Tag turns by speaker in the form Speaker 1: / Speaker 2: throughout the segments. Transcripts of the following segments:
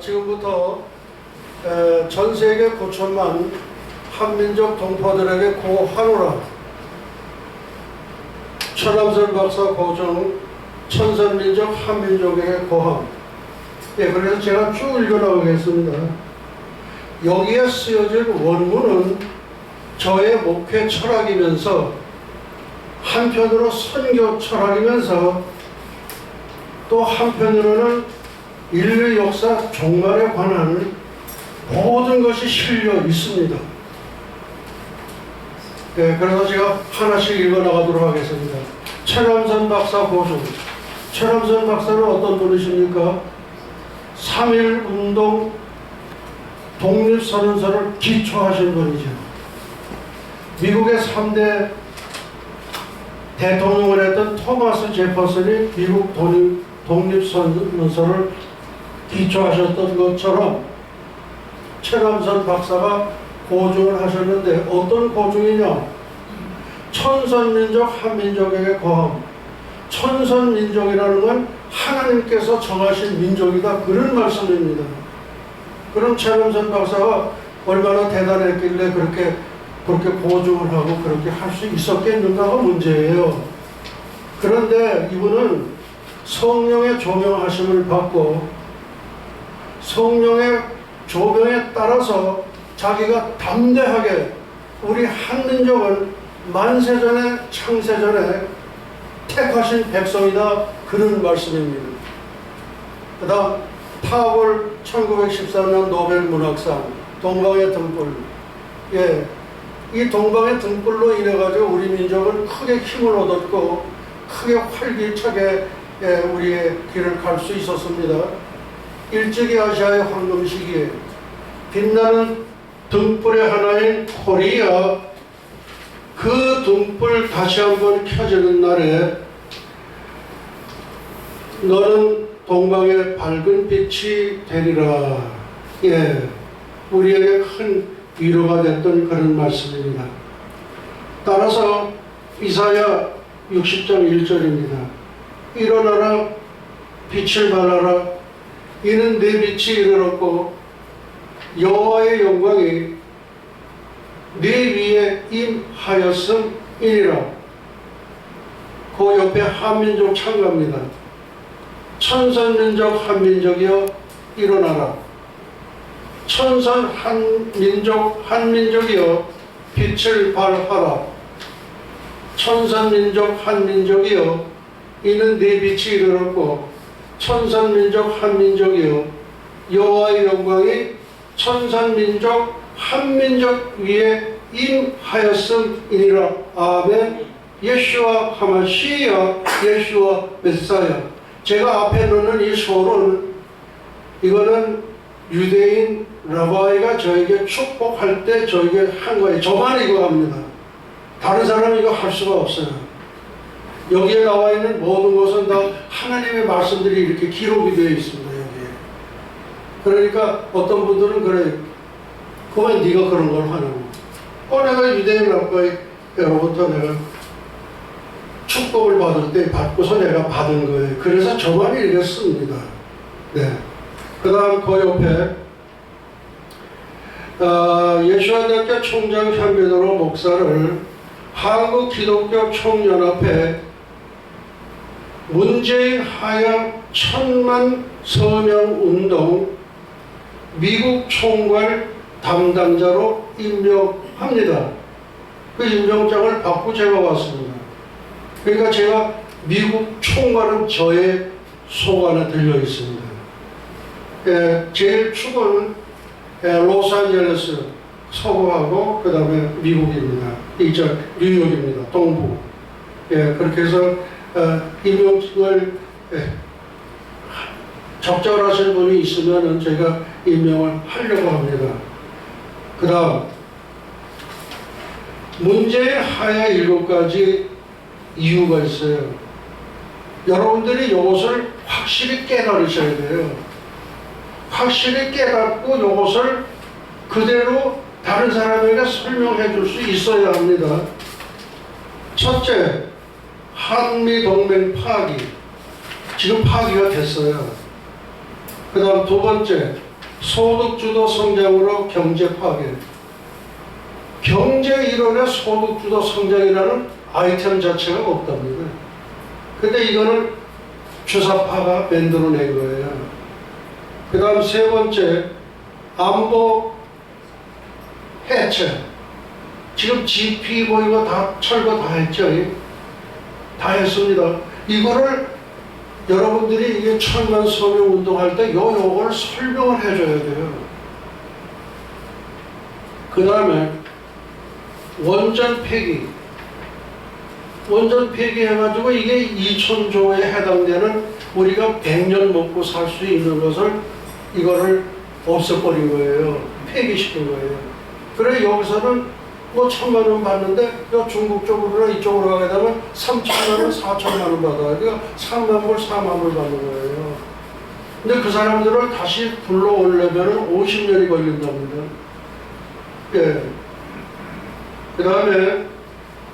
Speaker 1: 지금부터 전 세계 9천만 한민족 동포들에게 고하노라. 최남선 박사 고정 천산민족 한민족에게 고함. 그래서 제가 쭉 읽어나가겠습니다. 여기에 쓰여진 원문은 저의 목회 철학이면서 한편으로 선교 철학이면서 또 한편으로는 인류 역사 종말에 관한 모든 것이 실려 있습니다. 그래서 제가 하나씩 읽어나가도록 하겠습니다. 최남선 박사 고증. 최남선 박사는 어떤 분이십니까? 3.1운동 독립선언서를 기초하신 분이죠. 미국의 3대 대통령을 했던 토마스 제퍼슨이 미국 독립선언서를 기초하셨던 것처럼 최남선 박사가 고증을 하셨는데 어떤 고증이냐? 천선민족 한민족에게 고함. 천선민족이라는 건 하나님께서 정하신 민족이다, 그런 말씀입니다. 그럼 최남선 박사가 얼마나 대단했길래 그렇게 고증을 하고 그렇게 할 수 있었겠는가가 문제예요. 그런데 이분은 성령의 조명하심을 받고 성령의 조명에 따라서 자기가 담대하게 우리 한민족은 만세전에 창세전에 택하신 백성이다, 그런 말씀입니다. 그 다음 파월 1914년 노벨 문학상 동방의 등불. 이 동방의 등불로 인해 가지고 우리 민족은 크게 힘을 얻었고 크게 활기차게 우리의 길을 갈 수 있었습니다. 일찍이 아시아의 황금 시기에 빛나는 등불의 하나인 코리아, 그 등불 다시 한번 켜지는 날에 너는 동방의 밝은 빛이 되리라. 우리에게 큰 위로가 됐던 그런 말씀입니다. 따라서 이사야 60장 1절입니다. 일어나라, 빛을 발하라. 이는 내 빛이 이르렀고 여호와의 영광이 네 위에 임하였음이니라. 그 옆에 한민족 참가입니다. 천선민족 한민족이여 일어나라. 천선 한민족이여 빛을 발하라. 천선민족 한민족이여 이는 네 빛이 이르렀고 천선민족 한민족이여 여호와의 영광이 천선민족 한민족 위에 임하였음이니라. 아멘. 예수와 하마시야, 예수와 메사야. 제가 앞에 놓는 이 소는 이거는 유대인 라바이가 저에게 축복할 때 저에게 한 거예요. 저만 이거 합니다. 다른 사람은 이거 할 수가 없어요. 여기에 나와 있는 모든 것은 다 하나님의 말씀들이 이렇게 기록이 되어 있습니다. 여기에. 그러니까 어떤 분들은 그래요. 그왜 네가 그런 걸 하냐고. 내가 유대인 라바이로부터 내가 축복을 받을 때 받고서 내가 받은 거예요. 그래서 저만 이랬습니다. 그 다음 그 옆에 예수와대학교 총장 현빈으로 목사를 한국 기독교 총연합회 문재인 하야 1000만 서명 운동 미국 총괄 담당자로 임명합니다. 그 임명장을 받고 제가 왔습니다. 그러니까 제가 미국 총괄은 저의 속 안에 들려 있습니다. 제일 축은 로스앤젤레스 서부하고 그 다음에 미국입니다. 뉴욕입니다. 동부. 그렇게 해서 임명을 적절하신 분이 있으면 제가 임명을 하려고 합니다. 그 다음 문제의 하야 7가지 이유가 있어요. 여러분들이 이것을 확실히 깨달으셔야 돼요. 확실히 깨닫고 이것을 그대로 다른 사람에게 설명해 줄 수 있어야 합니다. 첫째, 한미동맹 파기. 지금 파기가 됐어요. 그 다음 두 번째, 소득주도 성장으로 경제 파괴. 경제 이론에 소득주도 성장이라는 아이템 자체가 없답니다. 근데 이거는 주사파가 만들어낸 거예요. 그 다음 세 번째, 안보 해체. 지금 GP 뭐 이거 다 철거 다 했죠. 다 했습니다. 이거를 여러분들이 이게 천만 서명 운동할 때 요거를 설명을 해줘야 돼요. 그 다음에 원전 폐기. 원전 폐기해가지고 이게 2,000조에 해당되는 우리가 100년 먹고 살 수 있는 것을 이거를 없애버린 거예요. 폐기시킨 거예요. 그래 여기서는 뭐 1,000만 원 받는데 중국 쪽으로나 이쪽으로 가게 되면 3,000만 원, 4,000만 원 받아요. 그러니까 3만 불, 4만 불 받는 거예요. 근데 그 사람들을 다시 불러오려면 50년이 걸린답니다. 예. 그 다음에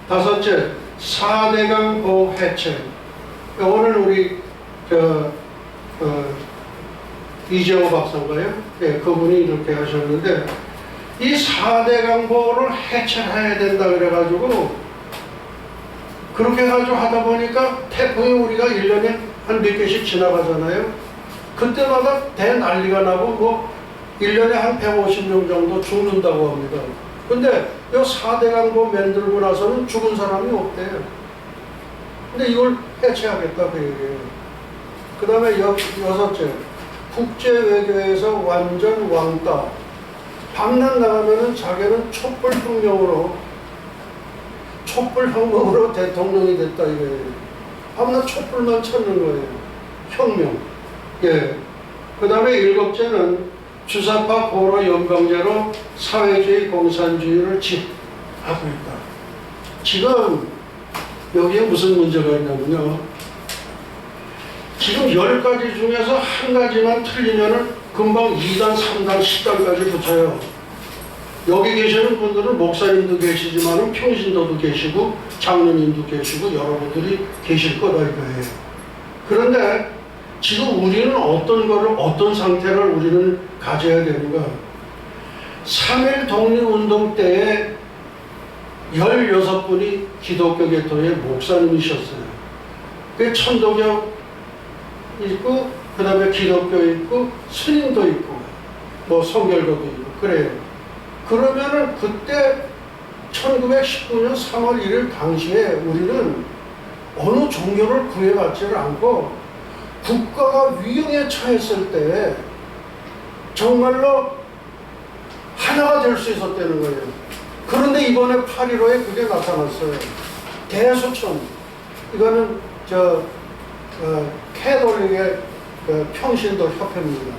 Speaker 1: 다섯째, 4대강 보호 해체. 오늘 우리 이재호 박사인가요? 예, 그분이 이렇게 하셨는데 이 4대강 보호를 해체해야 된다 그래가지고 그렇게 해가지고 하다 보니까 태풍이 우리가 1년에 한 몇 개씩 지나가잖아요. 그때마다 대난리가 나고 뭐 1년에 한 150명 정도 죽는다고 합니다. 근데 이 4대강 보호 만들고 나서는 죽은 사람이 없대요. 근데 이걸 해체하겠다 그 얘기예요. 그 다음에 여섯째, 국제외교에서 완전 왕따. 방랑 나가면은 자기는 촛불혁명으로 대통령이 됐다 이거예요. 밤낮 촛불만 찾는 거예요. 혁명. 예. 그 다음에 일곱째는 주사파 고로 연방제로 사회주의 공산주의를 하고 있다. 지금 여기에 무슨 문제가 있냐면요. 지금 10가지 중에서 한 가지만 틀리면은 금방 2단, 3단, 10단까지 붙여요. 여기 계시는 분들은 목사님도 계시지만 평신도도 계시고 장로님도 계시고 여러분들이 계실 거다 이거예요. 그런데 지금 우리는 어떤 상태를 우리는 가져야 되는가? 3.1 독립운동 때에 16분이 기독교 계통의 목사님이셨어요. 그 천도교 있고 그 다음에 기독교 있고 스님도 있고 뭐 성결교도 있고 그래요. 그러면은 그때 1919년 3월 1일 당시에 우리는 어느 종교를 구해받지를 않고 국가가 위용에 처했을 때 정말로 하나가 될 수 있었다는 거예요. 그런데 이번에 8.15에 그게 나타났어요. 대수천. 이거는 캐톨릭의 평신도 협회입니다.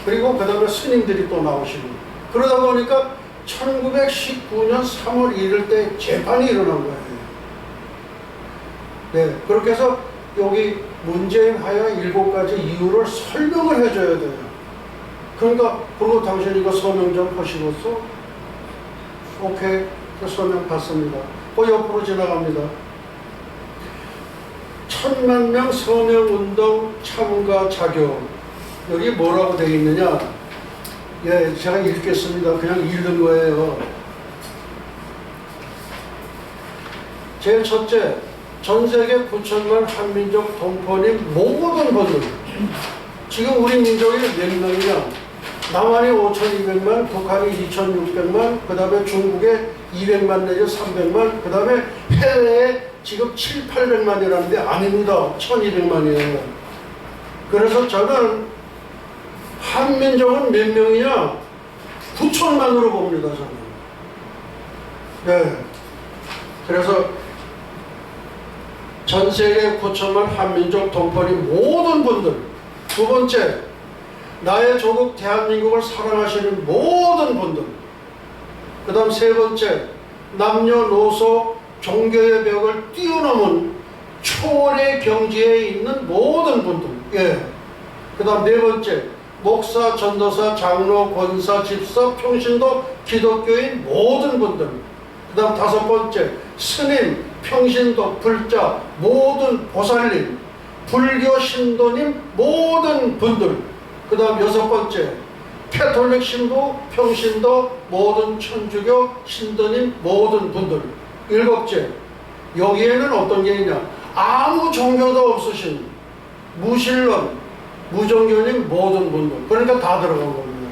Speaker 1: 그리고 그 다음에 스님들이 또 나오시고 그러다 보니까 1919년 3월 1일 때 재판이 일어난 거예요. 네, 그렇게 해서 여기 문재인 하야 7가지 이유를 설명을 해줘야 돼요. 그러니까 그리고 당신 이거 서명 좀 하시겠어? 오케이, 그 서명 받습니다. 옆으로 지나갑니다. 1,000만 명 서명운동 참가 자격. 여기 뭐라고 되어 있느냐? 예, 제가 읽겠습니다. 그냥 읽은 거예요. 제일 첫째, 전 세계 9천만 한민족 동포님 모든 분들. 지금 우리 민족이 몇 명이냐? 남한이 5,200만, 북한이 2,600만, 그 다음에 중국에 200만 내지 300만, 그 다음에 해외에 지금 7, 800만이라는데 아닙니다. 1,200만이에요. 그래서 저는 한민족은 몇 명이냐? 9천만으로 봅니다. 저는. 네. 그래서 전 세계 9천만 한민족 동포인 모든 분들. 두 번째, 나의 조국 대한민국을 사랑하시는 모든 분들. 그 다음 세 번째, 남녀노소 종교의 벽을 뛰어넘은 초월의 경지에 있는 모든 분들. 예. 그 다음 네 번째, 목사, 전도사, 장로, 권사, 집사, 평신도, 기독교인 모든 분들. 그 다음 다섯 번째, 스님, 평신도, 불자, 모든 보살님 불교 신도님 모든 분들, 그 다음 6번째 캐톨릭 신도, 평신도, 모든 천주교 신도님 모든 분들. 7째, 여기에는 어떤 게 있냐, 아무 종교도 없으신 무신론, 무종교님 모든 분들, 그러니까 다 들어간 겁니다.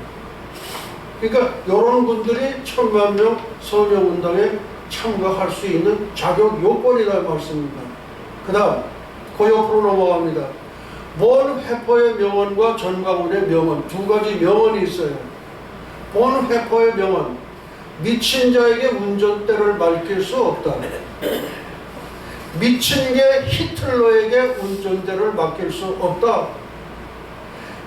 Speaker 1: 그러니까 이런 분들이 1000만명 서명운동에 참가할 수 있는 자격 요건이다 말씀입니다. 그 다음 그 옆으로 넘어갑니다. 본 회포의 명언과 전광훈의 명언, 두 가지 명언이 있어요. 본 회포의 명언, 미친 자에게 운전대를 맡길 수 없다. 미친 게 히틀러에게 운전대를 맡길 수 없다.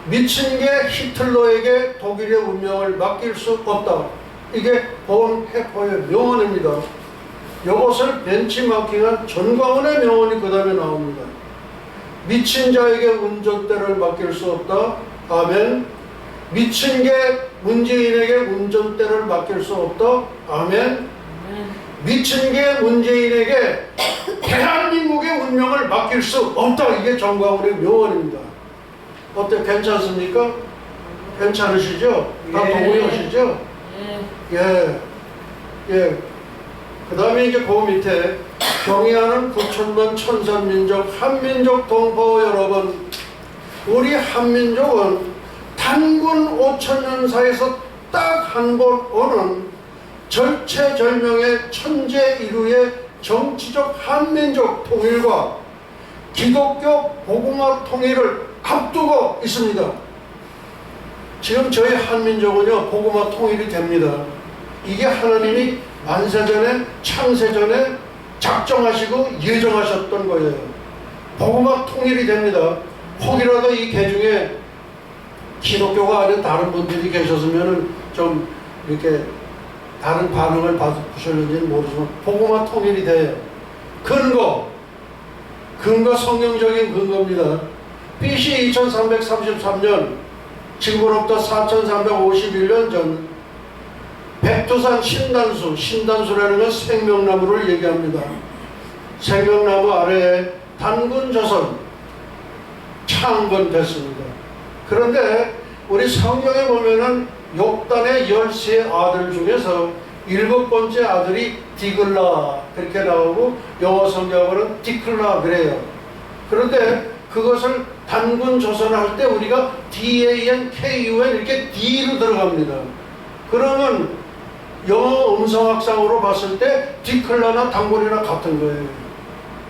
Speaker 1: 미친 게 히틀러에게 독일의 운명을 맡길 수 없다. 이게 본 회포의 명언입니다. 이것을 벤치마킹한 전광훈의 명언이 그 다음에 나옵니다. 미친 자에게 운전대를 맡길 수 없다. 아멘. 미친 게 문재인에게 운전대를 맡길 수 없다. 아멘. 미친 게 문재인에게 대한민국의 운명을 맡길 수 없다. 이게 전광훈의 명언입니다. 어때? 괜찮습니까? 괜찮으시죠? 다 동의하시죠? 예. 예. 그 다음에 이제 그 밑에 경의하는 9천만 천산민족 한민족 동포 여러분, 우리 한민족은 단군 5천년사에서 딱 한 번 오는 절체절명의 천재일우의 정치적 한민족 통일과 기독교 복음화 통일을 앞두고 있습니다. 지금 저희 한민족은요, 복음화 통일이 됩니다. 이게 하나님이 만세전에, 창세전에 작정하시고 예정하셨던 거예요. 복음화 통일이 됩니다. 혹이라도 이 개중에 기독교가 아닌 다른 분들이 계셨으면 좀 이렇게 다른 반응을 받으셨는지는 모르지만 복음화 통일이 돼요. 근거 성경적인 근거입니다. BC 2333년, 지금으로부터 4351년 전 백두산 신단수라는 건 생명나무를 얘기합니다. 생명나무 아래에 단군 조선 창건됐습니다. 그런데 우리 성경에 보면은 욕단의 13 아들 중에서 7번째 아들이 디글라 그렇게 나오고 영어 성경으로는 디클라 그래요. 그런데 그것을 단군 조선할 때 우리가 DANKUN 이렇게 D로 들어갑니다. 그러면 영어 음성학상으로 봤을 때 디클라나 단군이나 같은 거예요.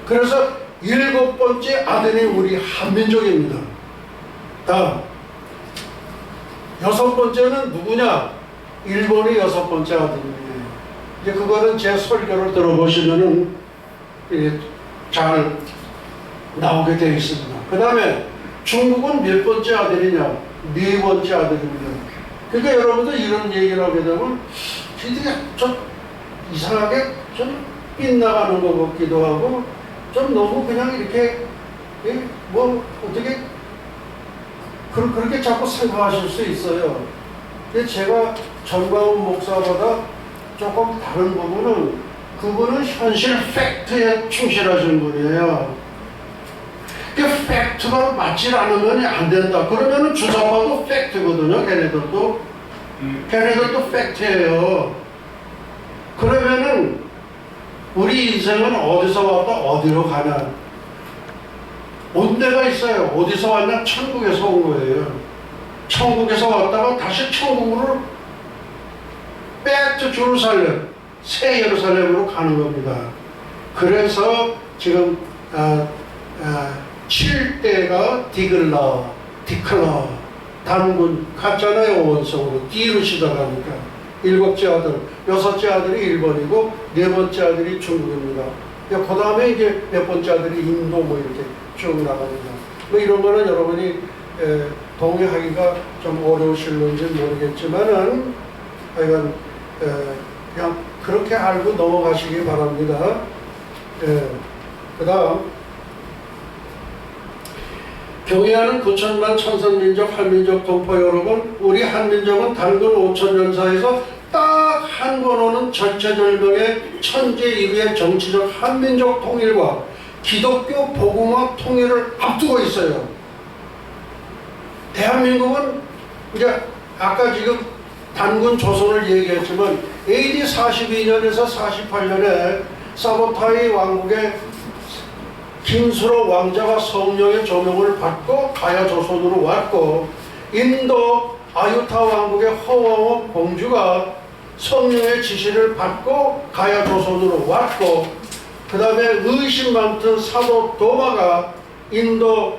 Speaker 1: 그래서 7번째 아들이 우리 한민족입니다. 다음 6번째는 누구냐? 일본이 6번째 아들이에요. 이제 그거는 제 설교를 들어보시면은 잘 나오게 되어 있습니다. 그 다음에 중국은 몇 번째 아들이냐? 4번째 아들입니다. 그러니까 여러분들 이런 얘기를 하게 되면 좀 이상하게 좀 빗나가는 것 같기도 하고 좀 너무 그냥 이렇게 뭐 어떻게 그렇게 자꾸 생각하실 수 있어요. 근데 제가 전광훈 목사보다 조금 다른 부분은 그분은 현실 팩트에 충실하신 분이에요. 그 팩트가 맞지 않으면 안 된다. 그러면은 주사파도 팩트거든요. 걔네들도 팩트예요. 그러면은 우리 인생은 어디서 왔다 어디로 가냐? 온 데가 있어요. 어디서 왔냐? 천국에서 온 거예요. 천국에서 왔다가 다시 천국으로 back to 제루살렘, 새 예루살렘으로 가는 겁니다. 그래서 지금 7대가 디클라 단군 같잖아요. 원성으로 D로 시작하니까 7째 아들, 6째 아들이 일본이고 4번째 아들이 중국입니다. 그 다음에 이제 몇 번째 아들이 인도 뭐 이렇게 쭉 나갑니다. 뭐 이런 거는 여러분이 동의하기가 좀 어려우실는지 모르겠지만은 하여간 그냥 그렇게 알고 넘어가시기 바랍니다. 그 다음 경의하는 9천만 천선민족 한민족 동포 여러분, 우리 한민족은 단군 5천년사에서 딱 한 번 오는 절체절명의 천재일우의 정치적 한민족 통일과 기독교 복음화 통일을 앞두고 있어요. 대한민국은 이제 아까 지금 단군 조선을 얘기했지만 AD 42년에서 48년에 사보타이 왕국의 김수로 왕자가 성령의 조명을 받고 가야 조선으로 왔고, 인도 아유타 왕국의 허왕 공주가 성령의 지시를 받고 가야 조선으로 왔고, 그 다음에 의심 많던 사도 도마가 인도에서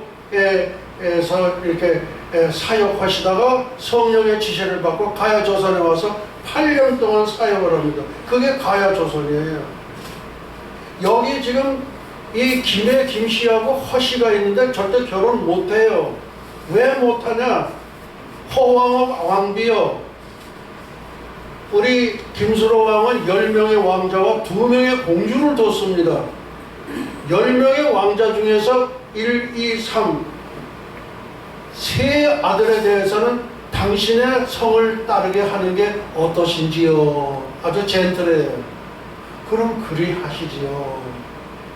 Speaker 1: 이렇게 사역하시다가 성령의 지시를 받고 가야 조선에 와서 8년 동안 사역을 합니다. 그게 가야 조선이에요. 여기 지금 이 김씨하고 허씨가 있는데 절대 결혼 못해요. 왜 못하냐? 허왕업 왕비요. 우리 김수로 왕은 10명의 왕자와 2명의 공주를 뒀습니다. 10명의 왕자 중에서 1, 2, 3 세 아들에 대해서는 당신의 성을 따르게 하는 게 어떠신지요? 아주 젠틀해요. 그럼 그리 하시지요.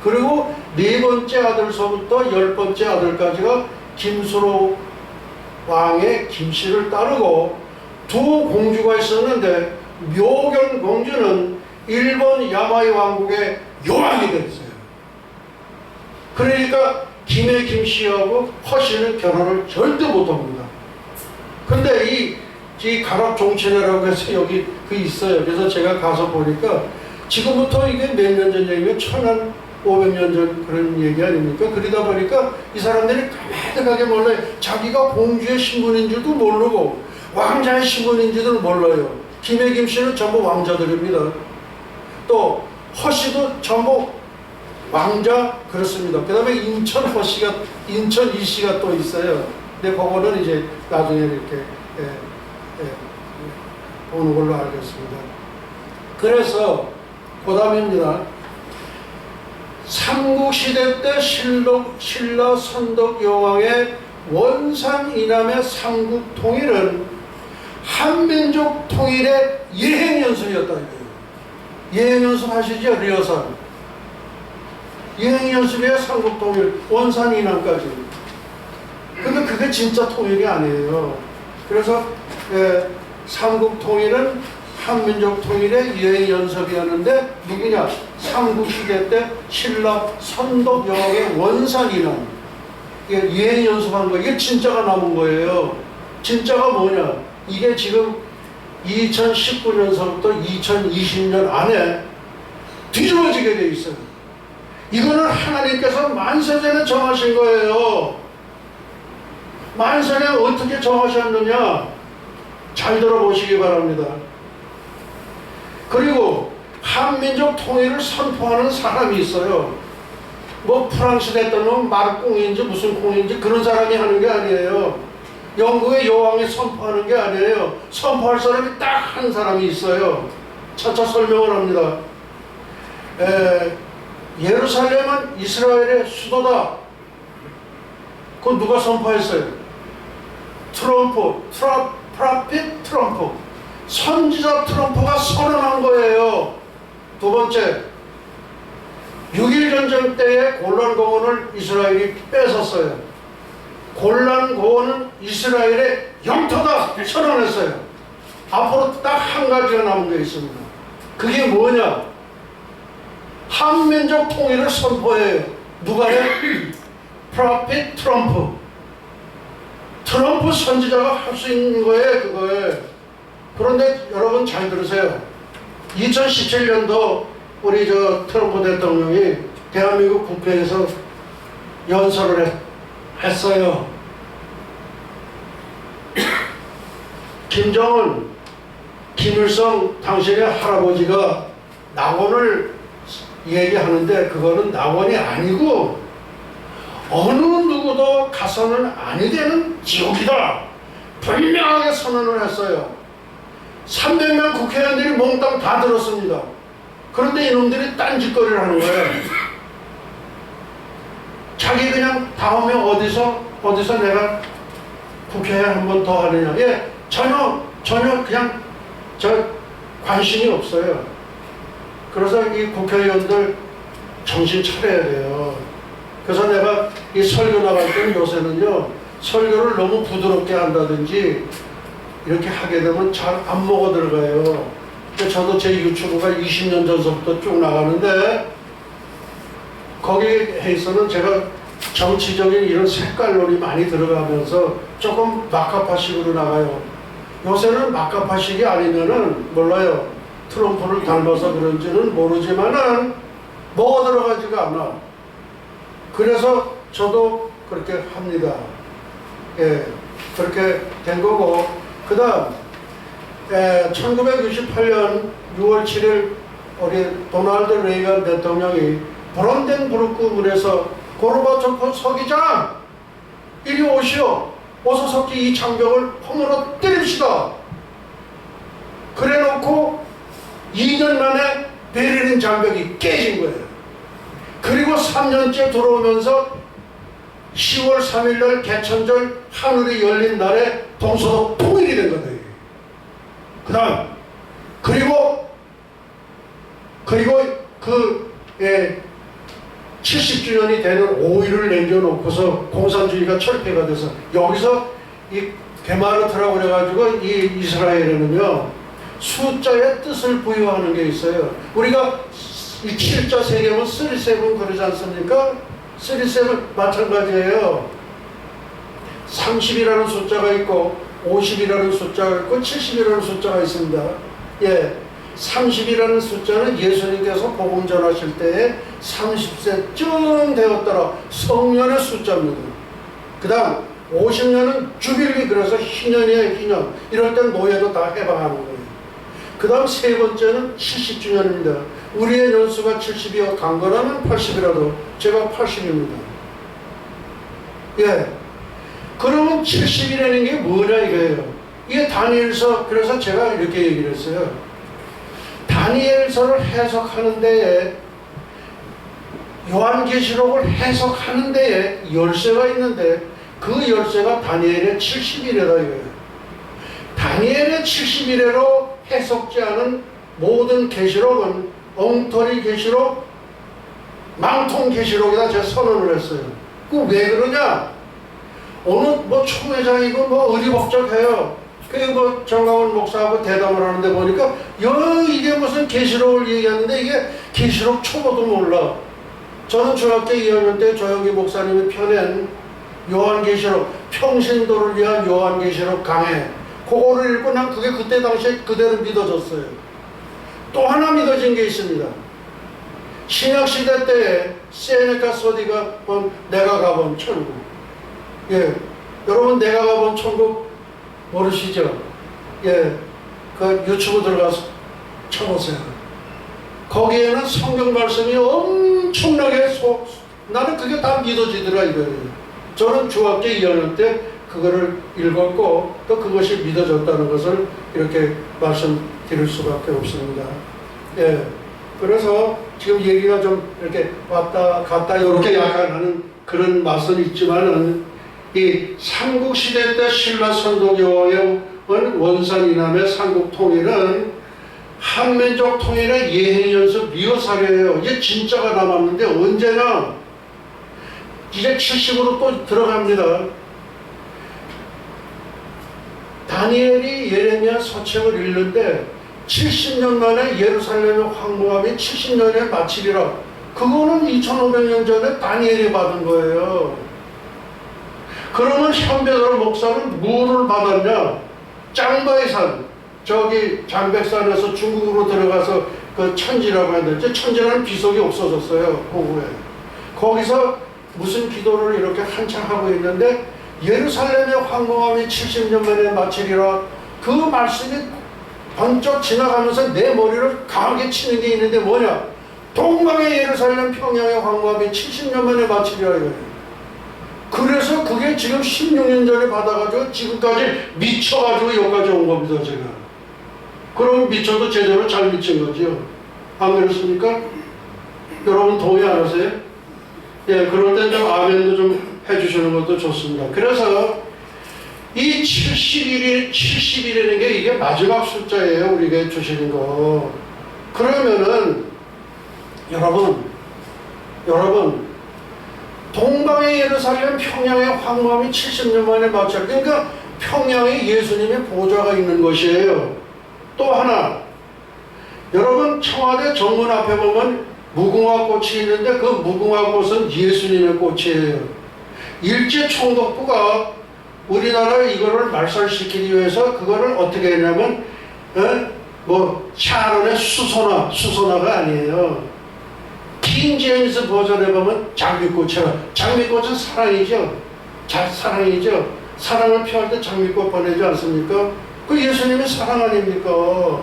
Speaker 1: 그리고 4번째 아들서부터 10번째 아들까지가 김수로 왕의 김씨를 따르고, 2 공주가 있었는데 묘견 공주는 일본 야마이 왕국의 여왕이 됐어요. 그러니까 김의 김씨하고 허씨는 결혼을 절대 못합니다. 근데 이 가락 종친회라고 해서 여기 그 있어요. 그래서 제가 가서 보니까 지금부터 이게 몇 년 전 얘기면 1500년 전 그런 얘기 아닙니까? 그러다 보니까 이 사람들이 까마득하게 몰라요. 자기가 공주의 신분인 줄도 모르고 왕자의 신분인지도 몰라요. 김의 김씨는 전부 왕자들입니다. 또 허씨도 전부 왕자 그렇습니다. 그 다음에 인천 허씨가, 인천 이씨가 또 있어요. 근데 그거는 이제 나중에 이렇게 보는 걸로 알겠습니다. 그래서 그 다음입니다. 삼국시대 때 신라 선덕 여왕의 원산 이남의 삼국 통일은 한민족 통일의 예행연습이었다. 예행연습 하시죠? 리허설. 예행연습이에요. 삼국 통일, 원산 이남까지. 근데 그게 진짜 통일이 아니에요. 그래서 삼국 통일은 한민족 통일의 예행연습이었는데 누구냐? 삼국시대 때 신라 선덕 여왕의 원산 이남. 예행연습한 거, 이게 진짜가 남은 거예요. 진짜가 뭐냐? 이게 지금 2019년서부터 2020년 안에 뒤집어지게 돼 있어요. 이거는 하나님께서 만세전에 정하신 거예요. 만세전에 어떻게 정하셨느냐? 잘 들어보시기 바랍니다. 그리고 한민족 통일을 선포하는 사람이 있어요. 뭐 프랑스 대통령 마르콩인지 무슨 콩인지 그런 사람이 하는 게 아니에요. 영국의 여왕이 선포하는 게 아니에요. 선포할 사람이 딱 한 사람이 있어요. 차차 설명을 합니다. 예루살렘은 이스라엘의 수도다. 그건 누가 선포했어요? 프라핏 트럼프. 선지자 트럼프가 선언한 거예요. 2번째, 6.1 전쟁 때에 골란고원을 이스라엘이 뺏었어요. 골란고원은 이스라엘의 영토다 선언했어요. 앞으로 딱 한 가지가 남은 게 있습니다. 그게 뭐냐? 한민족 통일을 선포해요. 누가 해? 프라핏 트럼프. 트럼프 선지자가 할 수 있는 거예요, 그거에. 그런데 여러분 잘 들으세요. 2017년도 우리 트럼프 대통령이 대한민국 국회에서 연설을 했어요. 김정은, 김일성 당신의 할아버지가 낙원을 얘기하는데 그거는 낙원이 아니고 어느 누구도 가서는 아니 되는 지옥이다. 분명하게 선언을 했어요. 300명 국회의원들이 몽땅 다 들었습니다. 그런데 이놈들이 딴짓거리를 하는 거예요. 자기 그냥 다음에 어디서 내가 국회에 한 번 더 하느냐. 전혀 그냥 관심이 없어요. 그래서 이 국회의원들 정신 차려야 돼요. 그래서 내가 이 설교 나갈 때는 요새는요, 설교를 너무 부드럽게 한다든지 이렇게 하게 되면 잘 안 먹어 들어가요. 저도 제 유튜브가 20년 전서부터 쭉 나가는데 거기에서는 제가 정치적인 이런 색깔론이 많이 들어가면서 조금 막가파식으로 나가요. 요새는 막가파식이 아니면은 몰라요. 트럼프를 닮아서 그런지는 모르지만은 먹어 들어가지가 않아. 그래서 저도 그렇게 합니다. 예, 그렇게 된 거고. 그 다음 1968년 6월 7일 우리 도널드 레이건 대통령이 브런덴부르크 문에서 고르바초프 서기장 이리 오시오. 어서 석기 이 장벽을 홈으로 때립시다. 그래 놓고 2년 만에 베를린 장벽이 깨진 거예요. 그리고 3년째 들어오면서 10월 3일날 개천절 하늘이 열린 날에 동서도 통일이 된 거다. 그 다음 그리고 그 70주년이 되는 5일을 남겨놓고서 공산주의가 철폐가 돼서 여기서 이 게마르트라고 그래가지고 이 이스라엘에는요 숫자의 뜻을 부여하는 게 있어요. 우리가 이 7자 세계면 37 그러지 않습니까? 37 마찬가지예요. 30이라는 숫자가 있고 50이라는 숫자가 있고 70이라는 숫자가 있습니다. 예, 30이라는 숫자는 예수님께서 복음 전하실 때에 30세쯤 되었더라 성년의 숫자입니다. 그 다음 50년은 주빌리, 그래서 희년이에요. 희년. 이럴 땐 노예도 다 해방하는 거예요. 그 다음 세 번째는 70주년입니다. 우리의 연수가 70이어 간 거라면 80이라도 제가 80입니다. 예. 그러면 70이라는 게 뭐냐 이거예요. 이게 다니엘서, 그래서 제가 이렇게 얘기를 했어요. 다니엘서를 해석하는 데에 요한계시록을 해석하는 데에 열쇠가 있는데 그 열쇠가 다니엘의 70일이다 이거예요. 다니엘의 70일에로 해석지 않은 모든 계시록은 엉터리 계시록, 망통 계시록이다 제가 선언을 했어요. 그 왜 그러냐? 어느 뭐 총회장이고 뭐 의리복잡해요. 그게 뭐 정강원 목사하고 대담을 하는데 보니까 이게 무슨 계시록을 얘기하는데 이게 계시록 초보도 몰라. 저는 중학교 2학년 때 조영기 목사님이 펴낸 요한계시록, 평신도를 위한 요한계시록 강해, 그거를 읽고 난 그게 그때 당시에 그대로 믿어졌어요. 또 하나 믿어진 게 있습니다. 신약시대 때에 세네카 소디가 본 내가 가본 천국. 예, 여러분 내가 가본 천국 모르시죠? 예, 그 유튜브 들어가서 쳐보세요. 거기에는 성경 말씀이 엄청나게 나는 그게 다 믿어지더라 이거예요. 저는 중학교 2학년 때 그거를 읽었고 또 그것이 믿어졌다는 것을 이렇게 말씀드릴 수밖에 없습니다. 예, 그래서 지금 얘기가 좀 이렇게 왔다 갔다 이렇게 약간 하는 그런 맛은 있지만은 이 삼국시대 때 신라 선동여왕의 원산 이남의 삼국 통일은 한민족 통일의 예행연습 미어사례예요. 이게 진짜가 남았는데 언제나 이제 70으로 또 들어갑니다. 다니엘이 예레미야 서책을 읽는데 70년 만에 예루살렘의 황무함이 70년에 마치리라. 그거는 2500년 전에 다니엘이 받은 거예요. 그러면 현배달 목사는 뭐를 받았냐? 짱바이산, 저기 장백산에서 중국으로 들어가서 그 천지라고 했는데 천지라는 비석이 없어졌어요. 그 후에. 거기서 무슨 기도를 이렇게 한창 하고 있는데 예루살렘의 황무함이 70년 만에 마치리라. 그 말씀이 번쩍 지나가면서 내 머리를 강하게 치는 게 있는데 뭐냐? 동방의 예루살렘 평양의 황무함이 70년 만에 마치리라 이거예요. 그래서 그게 지금 16년 전에 받아가지고 지금까지 미쳐가지고 여기까지 온 겁니다 제가. 그럼 미쳐도 제대로 잘 미친 거죠. 안 그렇습니까? 여러분 동의 안 하세요? 예, 그럴 땐 좀 아멘도 좀 해주시는 것도 좋습니다. 그래서 이 70일이라는 게 이게 마지막 숫자예요. 우리가 주시는 거. 그러면은 여러분 동방의 예루살렘 평양의 황무함이 70년 만에 마찰. 그러니까 평양에 예수님의 보좌가 있는 것이에요. 또 하나, 여러분 청와대 정문 앞에 보면 무궁화 꽃이 있는데 그 무궁화 꽃은 예수님의 꽃이에요. 일제총독부가 우리나라에 이거를 말살시키기 위해서 그거를 어떻게 했냐면 샤론의 수소나가 아니에요. 킹 제임스 버전에 보면 장미꽃이라. 장미꽃은 사랑이죠. 사랑이죠. 사랑을 표할 때 장미꽃 보내지 않습니까? 그 예수님의 사랑 아닙니까?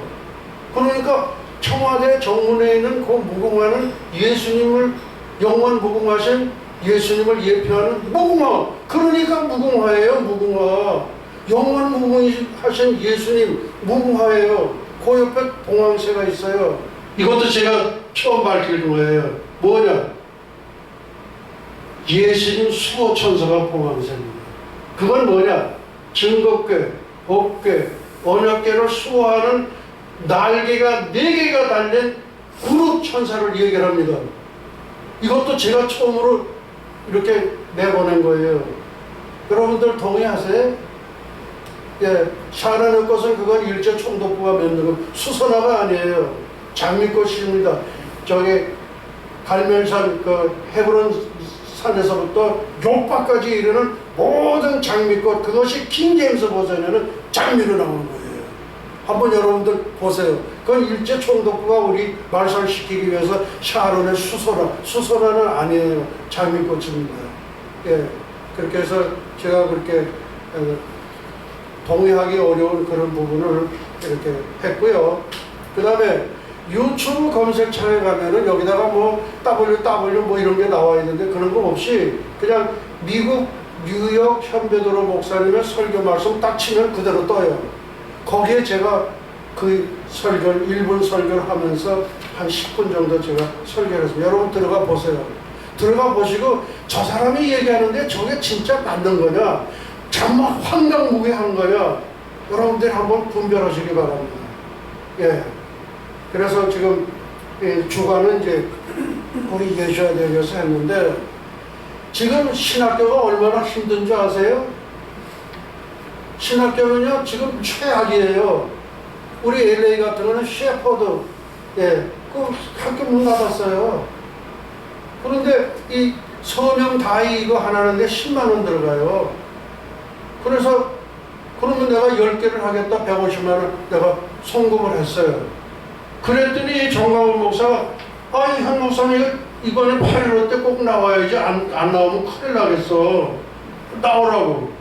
Speaker 1: 그러니까 청와대 정문에 있는 그 무궁화는 예수님을 영원 무궁하신 예수님을 예표하는 무궁화. 그러니까 무궁화예요. 무궁화. 영원 무궁하신 예수님 무궁화예요. 그 옆에 봉황새가 있어요. 이것도 제가 처음 밝힐 거예요. 뭐냐? 예수님 수호천사가 봉황새입니다. 그건 뭐냐? 증거궤, 법궤, 언약궤를 수호하는 날개가 4개가 달린 그룹 천사를 얘기합니다. 이것도 제가 처음으로 이렇게 내보낸 거예요. 여러분들 동의하세요? 예, 샤론의 꽃은 그건 일제 총독부가 만든 거, 수선화가 아니에요. 장미꽃입니다. 저기 갈멜산 그 헤브론 산에서부터 요파까지 이르는 모든 장미꽃, 그것이 킹제임스 버전에는 장미로 나오는 거예요. 한번 여러분들 보세요. 그건 일제 총독부가 우리 말살시키기 위해서 샤론의 수선화는 아니에요. 장미꽃입니다. 예, 그렇게 해서 제가 그렇게 동의하기 어려운 그런 부분을 이렇게 했고요. 그 다음에 유튜브 검색창에 가면은 여기다가 뭐 WW 뭐 이런 게 나와 있는데 그런 거 없이 그냥 미국 뉴욕 현배도로 목사님의 설교 말씀 딱 치면 그대로 떠요. 거기에 제가 그 설교를 1분 설교를 하면서 한 10분 정도 제가 설교를 했습니다. 여러분 들어가 보세요. 들어가 보시고 저 사람이 얘기하는데 저게 진짜 맞는 거냐, 정말 환강무계한 거냐, 여러분들이 한번 분별하시기 바랍니다. 예. 그래서 지금 주간은 이제 우리 예수에 대해서 했는데, 지금 신학교가 얼마나 힘든 줄 아세요? 신학교는요 지금 최악이에요. 우리 LA 같은 거는 셰퍼드, 예, 그 학교 문 닫았어요. 그런데 이 서명 다이 이거 하나는데 10만 원 들어가요. 그래서 그러면 내가 10개를 하겠다, 150만 원 내가 송금을 했어요. 그랬더니 정강훈 목사가, 아니 현 목사님 이번에 8.15 때 꼭 나와야지, 안 나오면 큰일 나겠어, 나오라고.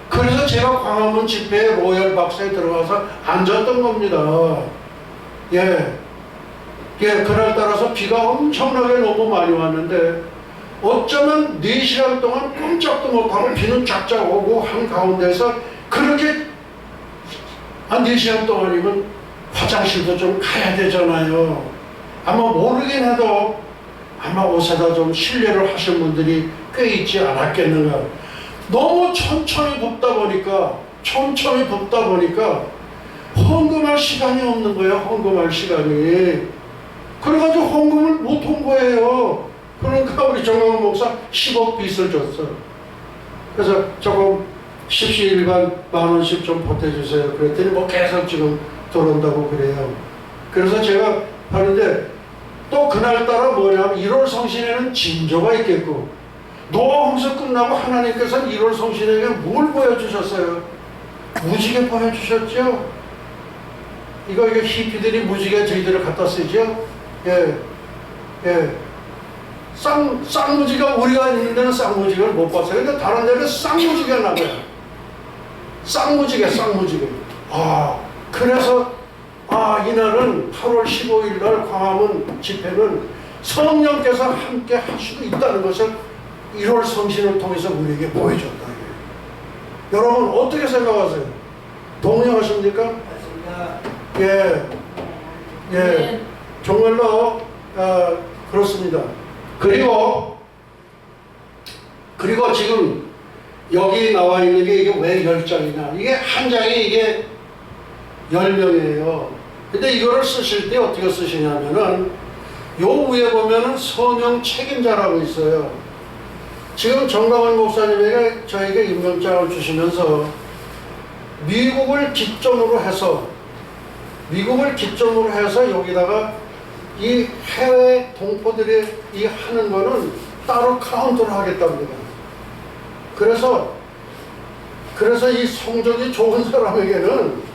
Speaker 1: 그래서 제가 광화문 집회에 로열 박사에 들어가서 앉았던 겁니다. 예. 예, 그날 따라서 비가 엄청나게 너무 많이 왔는데 어쩌면 4시간 동안 꼼짝도 못하고 비는 쫙쫙 오고 한 가운데서 그렇게 한 4시간 동안이면 화장실도 좀 가야 되잖아요. 아마 모르긴 해도 아마 옷에다 좀 신뢰를 하신 분들이 꽤 있지 않았겠는가. 너무 천천히 붓다 보니까 헌금할 시간이 없는 거예요. 헌금할 시간이. 그래가지고 헌금을 못 한 거예요. 그러니까 우리 정강훈 목사 10억 빚을 줬어. 그래서 조금 십시일반 10,000원씩 좀 보태주세요. 그랬더니 뭐 계속 지금 들어온다고 그래요. 그래서 제가 하는데 또 그날따라 뭐냐면 1월 성신에는 징조가 있겠고, 노아 홍수 끝나고 하나님께서는 1월 성신에게 뭘 보여주셨어요? 무지개 보여주셨죠? 이거 히피들이 무지개 저희들을 갖다 쓰죠? 예, 예. 쌍무지가, 우리가 있는 데는 쌍무지개를 못 봤어요. 근데 다른 데는 쌍무지개가 나고요. 쌍무지개. 아, 그래서, 이날은 8월 15일 날 광화문 집회는 성령께서 함께 할 수도 있다는 것을 1월 성신을 통해서 우리에게 보여줬다. 여러분, 어떻게 생각하세요? 동의하십니까?
Speaker 2: 맞습니다.
Speaker 1: 예. 예. 정말로, 그렇습니다. 그리고 지금 여기 나와 있는 게 이게 왜 10장이냐. 이게 한 장에 이게 10명이에요. 근데 이거를 쓰실 때 어떻게 쓰시냐면은 요 위에 보면은 서명 책임자라고 있어요. 지금 정강원 목사님에게 저에게 임명장을 주시면서 미국을 기점으로 해서 여기다가 이 해외 동포들이 이 하는 거는 따로 카운트를 하겠답니다. 그래서 이 성적이 좋은 사람에게는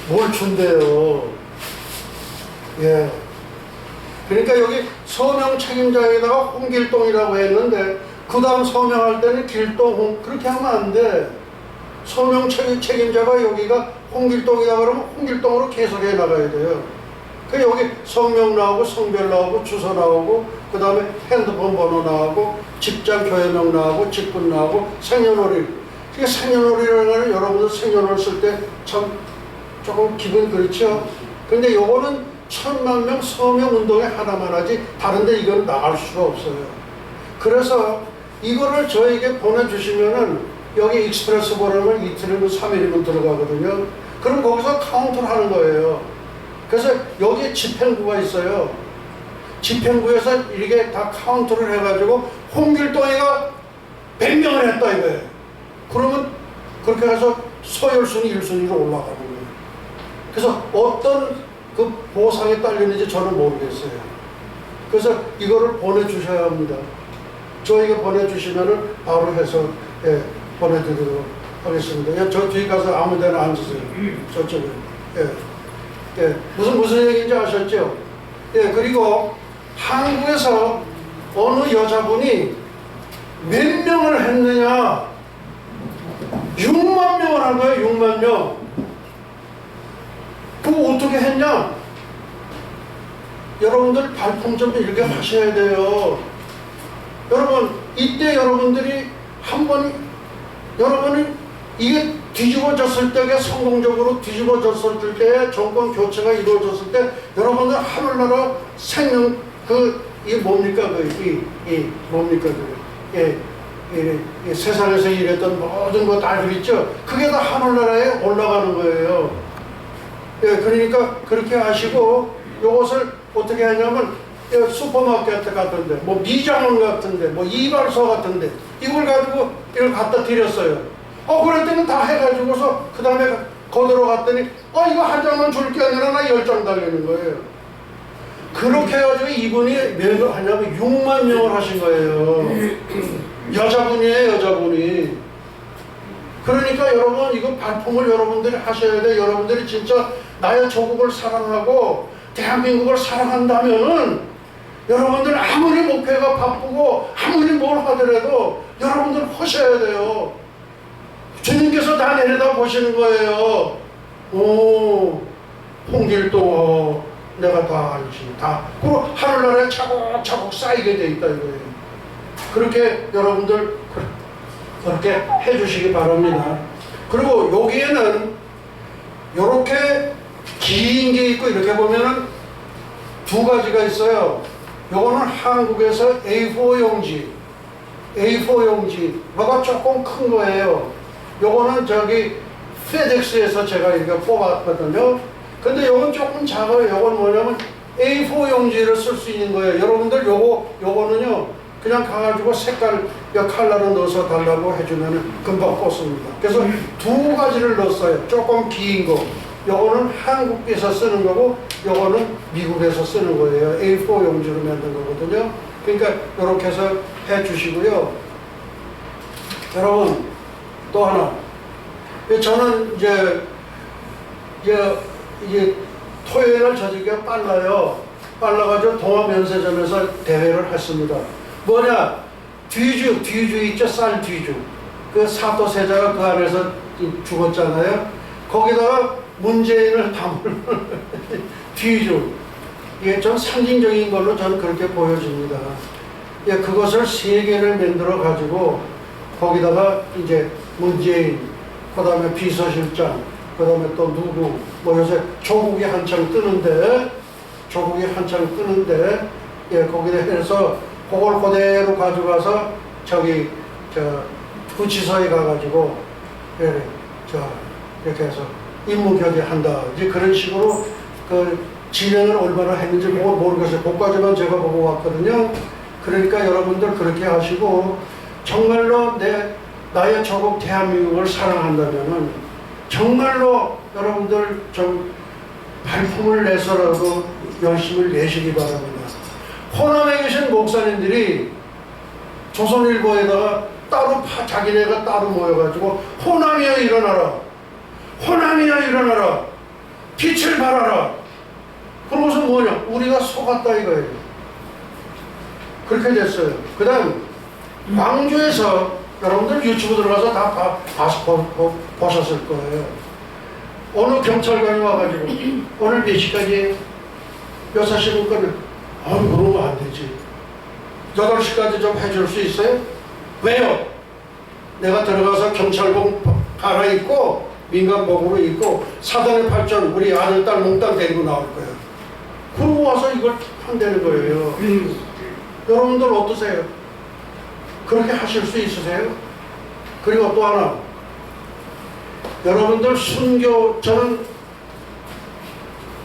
Speaker 1: 뭘 준대요. 예. 그러니까 여기 서명 책임자에다가 홍길동이라고 했는데 그 다음 서명할 때는 길동, 그렇게 하면 안 돼. 서명 책임자가 여기가 홍길동이다 그러면 홍길동으로 계속해 나가야 돼요. 그 여기 성명 나오고 성별 나오고 주소 나오고 그 다음에 핸드폰 번호 나오고 직장 교회명 나오고 직분 나오고 생년월일. 그러니까 생년월일이라는 거는 여러분들 생년월 쓸 때 참 조금 기분 그렇죠. 근데 요거는 1000만 명 서명 운동에 하나만 하지 다른데 이건 나갈 수가 없어요. 그래서 이거를 저에게 보내주시면은 여기 익스프레스 보내면 이틀이면 3일이면 들어가거든요. 그럼 거기서 카운트를 하는 거예요. 그래서 여기 집행부가 있어요. 집행부에서 이렇게 다 카운트를 해가지고 홍길동이가 100명을 했다 이거예요. 그러면 그렇게 해서 서열순위 1순위로 올라가는 거예요. 그래서 어떤 그 보상이 딸리는지 저는 모르겠어요. 그래서 이거를 보내주셔야 합니다. 저에게 보내주시면은 바로 해서 예, 보내드리도록 하겠습니다. 예, 저 뒤에 가서 아무 데나 앉으세요. 저쪽에. 예. 예. 무슨 얘기인지 아셨죠? 예, 그리고 한국에서 어느 여자분이 몇 명을 했느냐? 6만 명을 한 거예요, 6만 명. 그거 어떻게 했냐? 여러분들 발품 좀 이렇게 하셔야 돼요. 여러분, 이때 여러분들이 여러분이 이게 뒤집어졌을 때, 성공적으로 뒤집어졌을 때, 정권 교체가 이루어졌을 때, 여러분들 하늘나라 생명, 이 뭡니까? 뭡니까? 세상에서 일했던 모든 거 다 그랬죠? 그게 다 하늘나라에 올라가는 거예요. 예, 그러니까 그렇게 하시고, 요것을 어떻게 하냐면, 슈퍼마켓 같은데, 뭐 미장원 같은데, 뭐 이발소 같은데, 이걸 가지고 이걸 갖다 드렸어요. 그랬더니 다 해가지고서, 그 다음에 거들어 갔더니, 이거 한 장만 줄 게 아니라 나 10장 달리는 거예요. 그렇게 해가지고 이분이 몇 하냐면 6만 명을 하신 거예요. 여자분이에요, 여자분이. 그러니까 여러분, 이거 발품을 여러분들이 하셔야 돼. 여러분들이 진짜 나의 조국을 사랑하고 대한민국을 사랑한다면은 여러분들 아무리 목회가 바쁘고 아무리 뭘 하더라도 여러분들 하셔야 돼요. 주님께서 다 내려다 보시는 거예요. 홍길동, 내가 다 알지. 다. 그리고 하늘나라에 차곡차곡 쌓이게 돼 있다 이거예요. 그렇게 여러분들 그렇게 해주시기 바랍니다. 그리고 여기에는 이렇게 긴 게 있고 이렇게 보면은 두 가지가 있어요. 요거는 한국에서 A4 용지가 조금 큰 거예요. 요거는 저기 페덱스에서 제가 이렇게 뽑았거든요. 근데 요건 조금 작아요. 요건 뭐냐면 A4 용지를 쓸 수 있는 거예요. 여러분들 요거는요 그냥 가가지고 색깔 컬러로 넣어서 달라고 해주면 금방 뽑습니다. 그래서 두 가지를 넣었어요. 조금 긴 거. 요거는 한국에서 쓰는 거고 요거는 미국에서 쓰는 거예요. A4 용지로 만든 거거든요. 그러니까 이렇게 해서 해주시고요. 여러분 또 하나. 저는 이제 토요일날 저녁에 빨라가지고 동아면세점에서 대회를 했습니다. 뭐냐? 뒤주 있죠? 쌀 뒤주. 그 사도세자가 그 안에서 죽었잖아요. 거기다가 문재인을 담을 뒤주. 이게 좀 상징적인 걸로 저는 그렇게 보여집니다. 예, 그것을 3개를 만들어 가지고 거기다가 이제 문재인, 그 다음에 비서실장, 그 다음에 또 누구, 뭐 요새 조국이 한창 뜨는데, 예, 거기다 해서 그걸 그대로 가져가서 구치소에 가가지고, 예, 이렇게 해서 임무교대한다. 이제 그런 식으로 진행을 얼마나 했는지 모르겠어요. 그까지만 제가 보고 왔거든요. 그러니까 여러분들 그렇게 하시고 정말로 나의 조국 대한민국을 사랑한다면은 정말로 여러분들 좀 발품을 내서라도 열심히 내시기 바랍니다. 호남에 계신 목사님들이 조선일보에다가 따로 자기네가 따로 모여가지고 호남이여 일어나라, 호남이여 일어나라, 빛을 발하라. 그러고서 뭐냐, 우리가 속았다 이거예요. 그렇게 됐어요. 그 다음 광주에서 여러분들 유튜브 들어가서 다 보셨을 거예요. 어느 경찰관이 와가지고 오늘 몇 시까지 6시 분까지 그러면 안 되지. 8시까지 좀 해줄 수 있어요? 왜요? 내가 들어가서 경찰복 갈아입고 민간복으로 입고 사단의 발전 우리 아들 딸 몽땅 데리고 나올 거예요. 그러고 와서 이걸 한다는 거예요. 여러분들 어떠세요? 그렇게 하실 수 있으세요? 그리고 또 하나, 여러분들 순교, 저는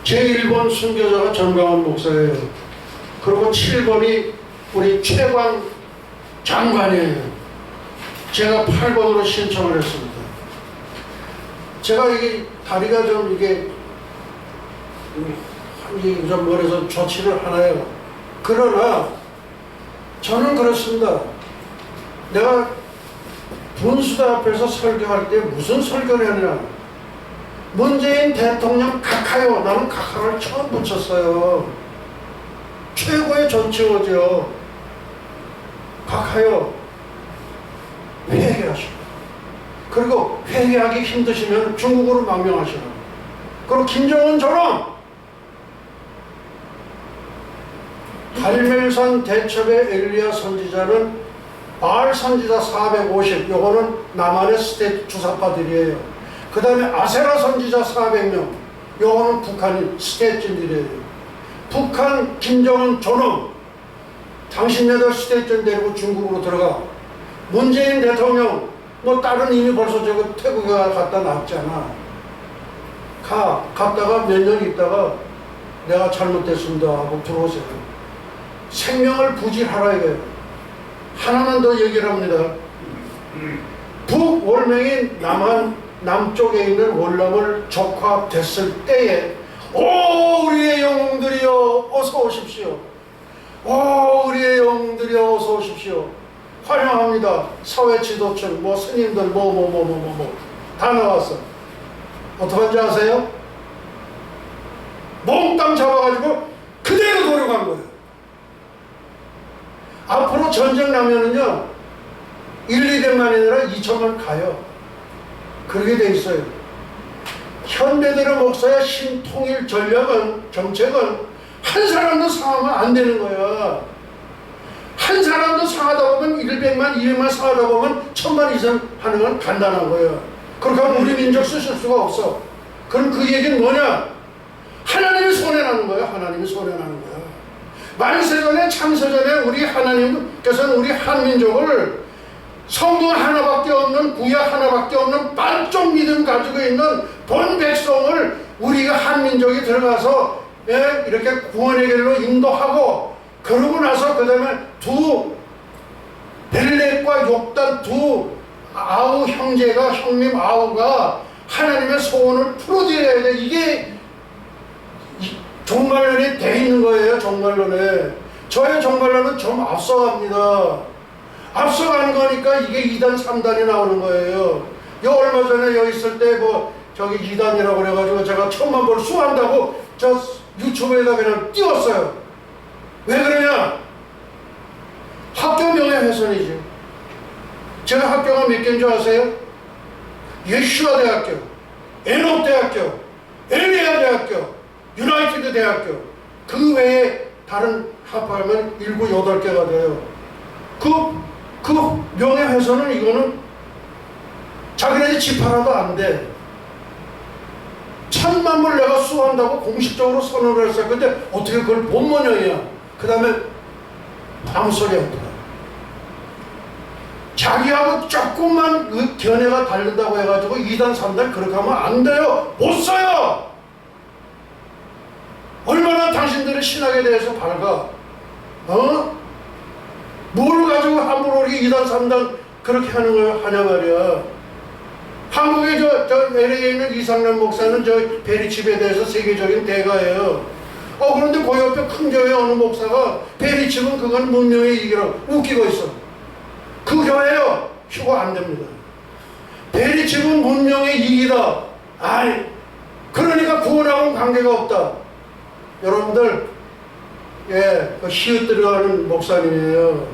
Speaker 1: 제1번 순교자가 전광훈 목사예요. 그리고 7번이 우리 최광 장관이에요. 제가 8번으로 신청을 했습니다. 제가 이게 다리가 좀 이게 좀 머리에서 조치를 하나요. 그러나 저는 그렇습니다. 내가 분수대 앞에서 설교할 때 무슨 설교를 하냐. 문재인 대통령 각하요. 나는 각하를 처음 붙였어요. 최고의 정치어죠. 각하요. 회개하시고. 그리고 회개하기 힘드시면 중국어로 망명하시라. 그리고 김정은처럼 갈멜산 대첩의 엘리야 선지자는 바알 선지자 450, 요거는 남한의 스테이트 주사파들이에요. 그 다음에 아세라 선지자 400명, 요거는 북한 스테이트들이에요. 북한 김정은 존엄, 당신네들 스테이트 데리고 중국으로 들어가. 문재인 대통령, 뭐 딸은 이미 벌써 저거 태국에 갔다 나왔잖아. 갔다가 몇 년 있다가 내가 잘못됐습니다 하고 들어오세요. 생명을 부지하라 이거예요. 하나만 더 얘기를 합니다. 북월맹인 남쪽에 있는 월남을 적화됐을 때에 오 우리의 영웅들이여 어서 오십시오. 오 우리의 영웅들이여 어서 오십시오. 환영합니다. 사회지도층 뭐 스님들 다 나왔어. 어떡한지 아세요? 몽땅 잡아가지고 그대로 돌아간 거예요. 앞으로 전쟁 나면은요 1~200만이 아니라 2천만 가요. 그렇게 돼 있어요. 현대대로 목사의 신통일 정책은 한 사람도 상하면 안 되는 거야. 한 사람도 상하다 보면 100만, 200만 상하다 보면 1000만 이상 하는 건 간단한 거예요. 그렇게 하면 우리 민족 쓰실 수가 없어. 그럼 그 얘기는 뭐냐? 하나님이 손해나는 거예요. 하나님이 손해나는 거야. 만세전에 창세전에 우리 하나님께서는 우리 한민족을 성도 하나밖에 없는 구약 하나밖에 없는 반쪽 믿음 가지고 있는 본 백성을 우리가 한민족이 들어가서 이렇게 구원의 길로 인도하고 그러고 나서 그 다음에 두 벨렉과 욕단 두 아우 형제가 형님 아우가 하나님의 소원을 풀어드려야 돼. 이게 종말론이 돼 있는 거예요. 종말론에 저의 종말론은 좀 앞서갑니다. 앞서가는 거니까 이게 2단 3단이 나오는 거예요. 얼마 전에 여기 있을 때 저기 2단이라고 그래가지고 제가 1000만 불 수한다고 저 유튜브에다 그냥 띄웠어요. 왜 그러냐? 학교 명예훼손이지. 제가 학교가 몇 개인 줄 아세요? 예슈아 대학교, 에녹 대학교, 엘리야 대학교, 유나이티드 대학교, 그 외에 다른 합하면 7, 8개가 돼요. 그 명예훼손은 이거는 자기네들 집하라도 안 돼. 1000만 불 내가 수한다고 공식적으로 선언을 했어요. 근데 어떻게 그걸 본모녀야. 그 다음에 아무 소리 안 들어. 자기하고 조금만 그 견해가 다른다고 해가지고 2단 3단 그렇게 하면 안 돼요. 못 써요. 얼마나 당신들의 신학에 대해서 밝아. 뭘 가지고 함부로 이렇게 2단, 3단 그렇게 하는 걸 하냐 말이야. 한국의 저 LA에 있는 이상남 목사는 저 베리칩에 대해서 세계적인 대가예요. 그런데 그 옆에 큰 교회 어느 목사가 베리칩은 그건 문명의 이기라고 웃기고 있어. 그 교회요, 휴가 안 됩니다. 베리칩은 문명의 이기다. 아니, 그러니까 구원하고는 관계가 없다. 여러분들, 그 히읗 들어가는 목사님이에요.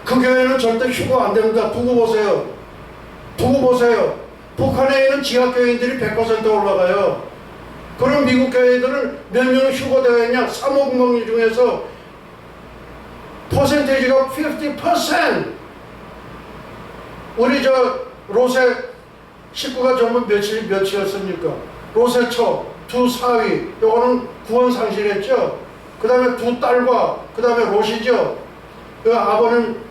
Speaker 1: 그 교회는 절대 휴가 안 됩니다. 두고 보세요. 두고 보세요. 북한에 있는 지하교인들이 100% 올라가요. 그럼 미국 교회들은 몇 명이 휴가되어 있냐? 3억 명 중에서 퍼센테이지가 50%. 우리 저 로세 식구가 전부 몇이었습니까? 로세초 두 사위, 요거는 구원 상실했죠. 그 다음에 두 딸과 그 다음에 롯이죠. 그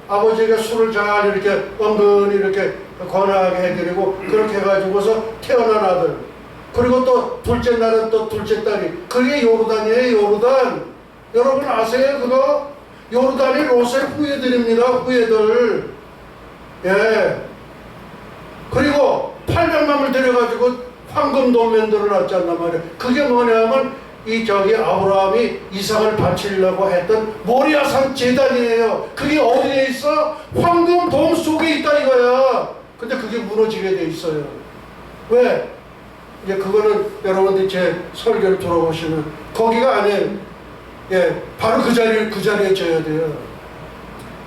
Speaker 1: 아버지에게 술을 잘 이렇게 은근히 이렇게 권하게 해드리고 그렇게 해가지고서 태어난 아들. 그리고 또 둘째 날은 또 둘째 딸이. 그게 요르단이에요. 요르단. 여러분 아세요 그거? 요르단이 롯의 후예들입니다. 후예들. 예. 그리고 800만을 데려가지고 황금돔 만들어 놨지 않나 말이에요. 그게 뭐냐면 아브라함이 이삭을 바치려고 했던 모리아산 제단이에요. 그게 어디에 있어? 황금돔 속에 있다 이거야. 근데 그게 무너지게 돼 있어요. 왜? 이제 그거는 여러분들이 제 설교를 들어보시면 거기가 아니에요. 예, 바로 그 자리에 져야 돼요.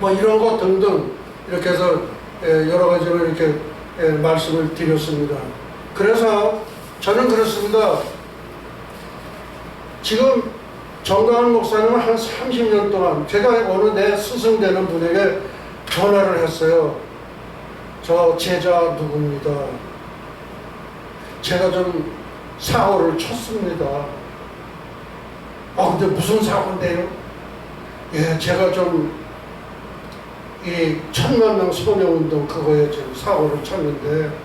Speaker 1: 뭐 이런 것 등등 이렇게 해서 여러 가지로 이렇게 말씀을 드렸습니다. 그래서 저는 그렇습니다. 지금 정강훈 목사님은 한 30년 동안 제가 어느 내 스승되는 분에게 전화를 했어요. 저 제자 누구입니다. 제가 좀 사고를 쳤습니다. 근데 무슨 사고인데요? 예, 제가 좀 이 1000만 명 소녀운동 그거에 지금 사고를 쳤는데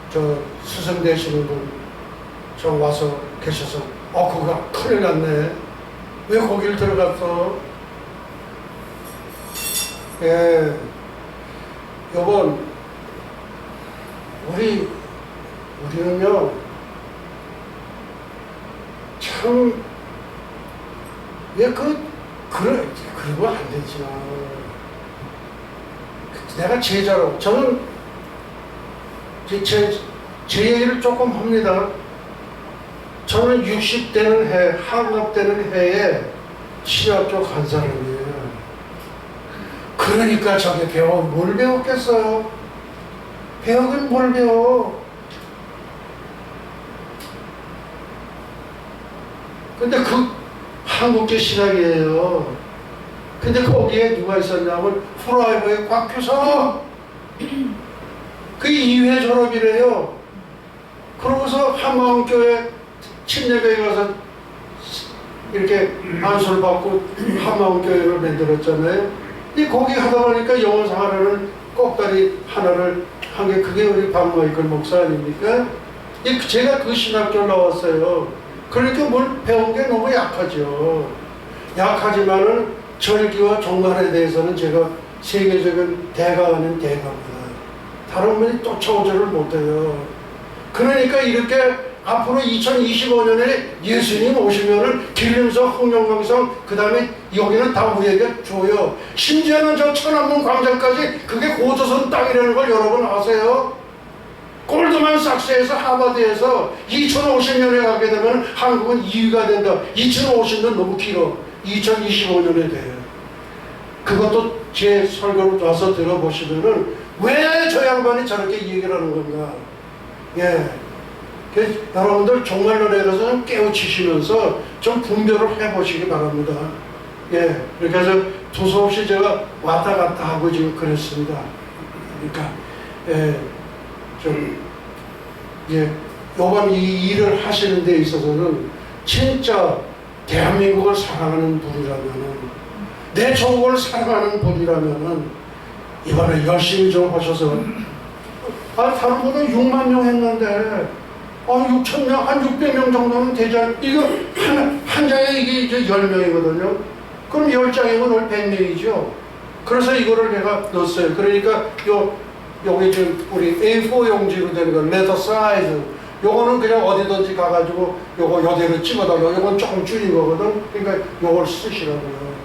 Speaker 1: 저 스승 되시는 분 좀 와서 계셔서 그거 큰일 났네. 왜 거길 들어갔어? 예, 요번 우리는요 참 왜 그러면 안 되지만 내가 제자로 저는 제 얘기를 조금 합니다. 저는 60되는 한갑되는 해에 신학교 간 사람이에요. 그러니까 저게 뭘 배웠겠어요? 배우긴 뭘 배워? 근데 한국계 신학이에요. 근데 거기에 누가 있었냐면 프라이버의 곽규석 그 2회 졸업이래요. 그러고서 한마음교회 침례교회 가서 이렇게 안수를 받고 한마음교회를 만들었잖아요. 근데 거기 하다 보니까 영어상하라는 꼭다리 하나를 한 게 그게 우리 박마이클 목사 아닙니까? 제가 그 신학교 나왔어요. 그러니까 뭘 배운 게 너무 약하죠. 약하지만은 절기와 종말에 대해서는 제가 세계적인 대가 아닌 대가입니다. 다른 분이 쫓아오지를 못해요. 그러니까 이렇게 앞으로 2025년에 예수님 오시면은 길림석, 홍영광성, 그 다음에 여기는 다 우리에게 줘요. 심지어는 저 천안문 광장까지 그게 고조선 땅이라는 걸 여러분 아세요? 골드만삭스에서 하버드에서 2050년에 가게 되면 한국은 2위가 된다. 2050년 너무 길어. 2025년에 돼요. 그것도 제 설교를 와서 들어보시면은 왜 저 양반이 저렇게 얘기를 하는 건가. 예. 여러분들 종말론에 대해서 좀 깨우치시면서 좀 분별을 해보시기 바랍니다. 예. 이렇게 해서 두서없이 제가 왔다 갔다 하고 지금 그랬습니다. 그러니까, 요번 이 일을 하시는 데 있어서는 진짜 대한민국을 사랑하는 분이라면은, 내 조국을 사랑하는 분이라면은, 이번에 열심히 좀 하셔서, 다른 분은 6만 명 했는데, 6천 명, 한 600명 정도는 되지 않, 이거 한 장에 이게 이제 10명이거든요. 그럼 10장이면 오늘 100명이죠. 그래서 이거를 내가 넣었어요. 그러니까 요게 지금 우리 A4 용지로 된 거, 레터 사이즈. 요거는 그냥 어디든지 가가지고 요거 요대로 찍어달라고. 요건 조금 줄인 거거든. 그러니까 요걸 쓰시라고요.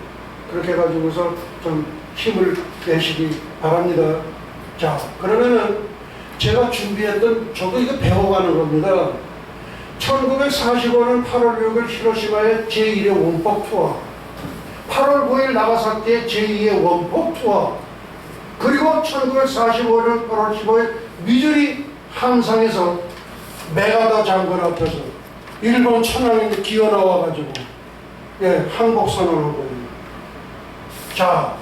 Speaker 1: 그렇게 해가지고서 좀 힘을 내시기 바랍니다. 자, 그러면은 제가 준비했던, 저도 이거 배워가는 겁니다. 1945년 8월 6일 히로시마의 제1의 원폭 투어, 8월 9일 나가사키의 제2의 원폭 투어, 그리고 1945년 8월 15일 미주리 함상에서 메가더 장군 앞에서 일본 천황이 기어 나와가지고 항복 선언한 거예요. 자,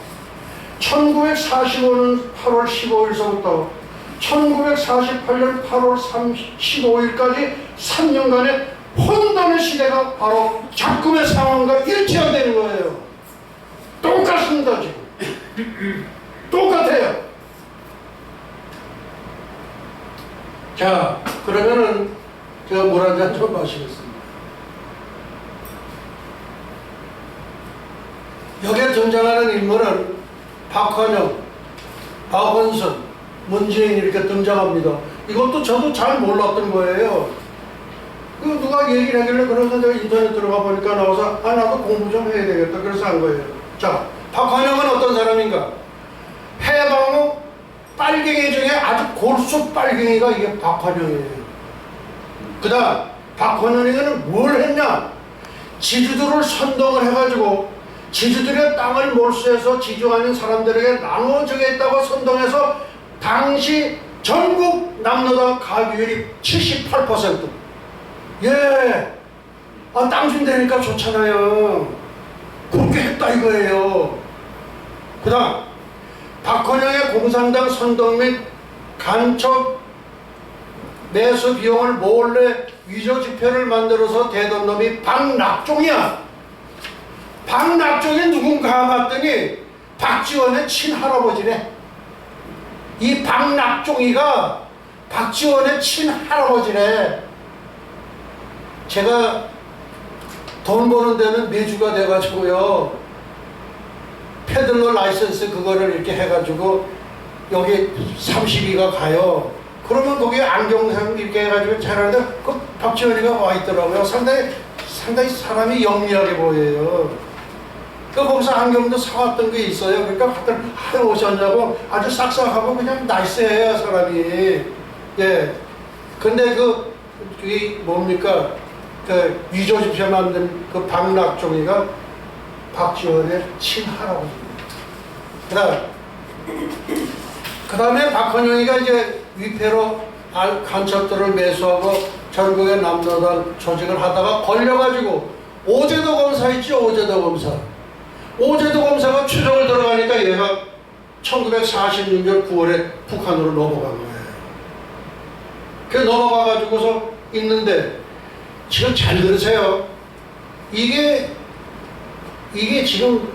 Speaker 1: 1945년 8월 15일서부터 1948년 8월 15일까지 3년간의 혼돈의 시대가 바로 작금의 상황과 일치한다는 거예요. 똑같습니다, 지금. 똑같아요. 자, 그러면은 제가 물 한 잔 좀 마시겠습니다. 여기에 등장하는 인물은 박헌영, 박원순, 문재인 이렇게 등장합니다. 이것도 저도 잘 몰랐던 거예요. 그 누가 얘기를 하길래 그래서 내가 인터넷 들어가 보니까 나와서 나도 공부 좀 해야 되겠다. 그래서 한 거예요. 자, 박헌영은 어떤 사람인가? 해방 후 빨갱이 중에 아주 골수 빨갱이가 이게 박헌영이에요. 그 다음 박헌영이는 뭘 했냐? 지주들을 선동을 해가지고 지주들의 땅을 몰수해서 지주하는 사람들에게 나눠주겠다고 선동해서 당시 전국 남노당 가비율이 78%. 땅 준다니까 좋잖아요. 그렇게 했다 이거예요. 그 다음 박헌영의 공산당 선동 및 간첩 매수 비용을 몰래 위조 지표를 만들어서 대던 놈이 박낙종이야. 박낙종이 누군가 봤더니 박지원의 친할아버지래. 이 박낙종이가 박지원의 친할아버지래. 제가 돈 버는 데는 매주가 돼가지고요, 패들러 라이센스 그거를 이렇게 해가지고 여기 32가 가요. 그러면 거기 안경상 이렇게 해가지고 잘하는데 그 박지원이가 와 있더라고요. 상당히 사람이 영리하게 보여요. 그 거기서 안경도 사왔던 게 있어요. 그러니까 갔더니 오셨냐고 아주 싹싹하고 그냥 나이스해요 사람이. 근데 그게 뭡니까? 그 위조 지표 만든 그 박낙종이가 박지원의 친할아버지입니다. 그 다음에 박헌영이가 이제 위패로 간첩들을 매수하고 전국의 남노당 조직을 하다가 걸려가지고 오제도 검사 있죠. 오제도 검사. 오제도 검사가 추적을 들어가니까 얘가 1946년 9월에 북한으로 넘어간 거예요. 그 넘어가가지고서 있는데 지금 잘 들으세요. 이게 지금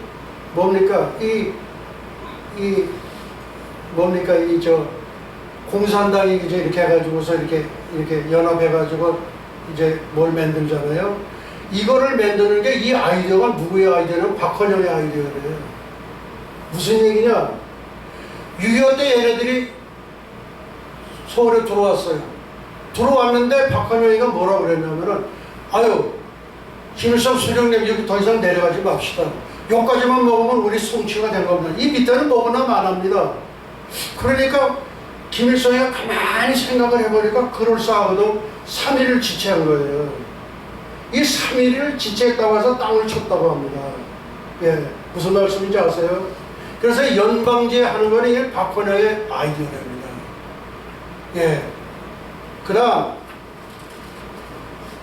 Speaker 1: 뭡니까? 공산당이 이제 이렇게 해가지고서 이렇게 연합해가지고 이제 뭘 만들잖아요. 이거를 만드는 게 이 아이디어가 누구의 아이디어냐면 박헌영의 아이디어예요. 무슨 얘기냐? 6.25 때 얘네들이 서울에 들어왔어요. 들어왔는데 박헌영이가 뭐라고 그랬냐면은 김일성 수령님 여기 더 이상 내려가지 맙시다. 여기까지만 먹으면 우리 성취가 된 겁니다. 이 밑에는 먹으나 만합니다. 그러니까 김일성이가 가만히 생각을 해보니까 그럴싸하거든 3일을 지체한 거예요. 이 3일을 지체했다고 해서 땅을 쳤다고 합니다. 무슨 말씀인지 아세요? 그래서 연방제 하는 거는 이게 박헌영의 아이디어랍니다. 그 다음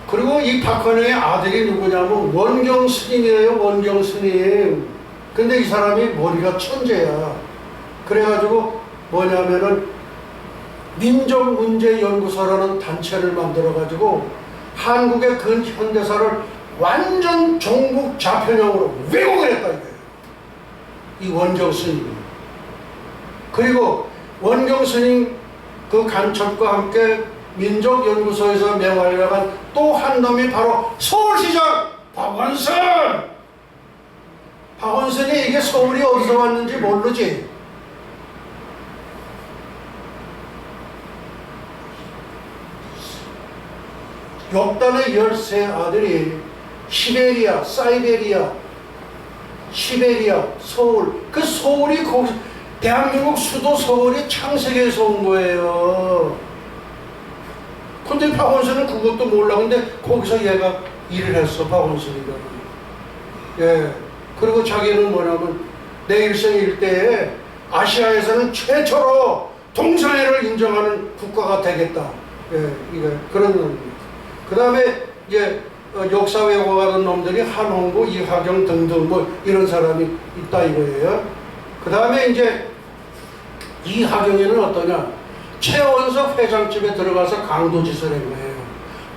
Speaker 1: 그리고 이 박헌영의 아들이 누구냐면 원경 스님이에요. 원경 스님. 근데 이 사람이 머리가 천재야. 그래가지고 뭐냐면은 민족문제연구소라는 단체를 만들어가지고 한국의 근현대사를 완전 종북 좌편형으로 왜곡을 했다 이거예요. 이 원경 스님이. 그리고 원경 스님 그 간첩과 함께 민족연구소에서 명하려고 한 또 한 놈이 바로 서울시장 박원순. 박원순이 이게 서울이 어디서 왔는지 모르지. 역단의 13아들이 시베리아, 사이베리아, 시베리아, 서울. 그 서울이 거기, 대한민국 수도 서울이 창세기에서 온 거예요. 근데 박원순은 그것도 몰라. 근데 거기서 얘가 일을 했어, 박원순이가. 예. 그리고 자기는 뭐냐면, 내 일생 일대에 아시아에서는 최초로 동성애를 인정하는 국가가 되겠다. 예, 이게 그런 놈입니다. 그 다음에 이제 역사 왜곡하는 놈들이 한홍구, 이화경 등등 뭐 이런 사람이 있다 이거예요. 그 다음에 이제 이화경에는 어떠냐? 최원석 회장집에 들어가서 강도짓을 한 거예요.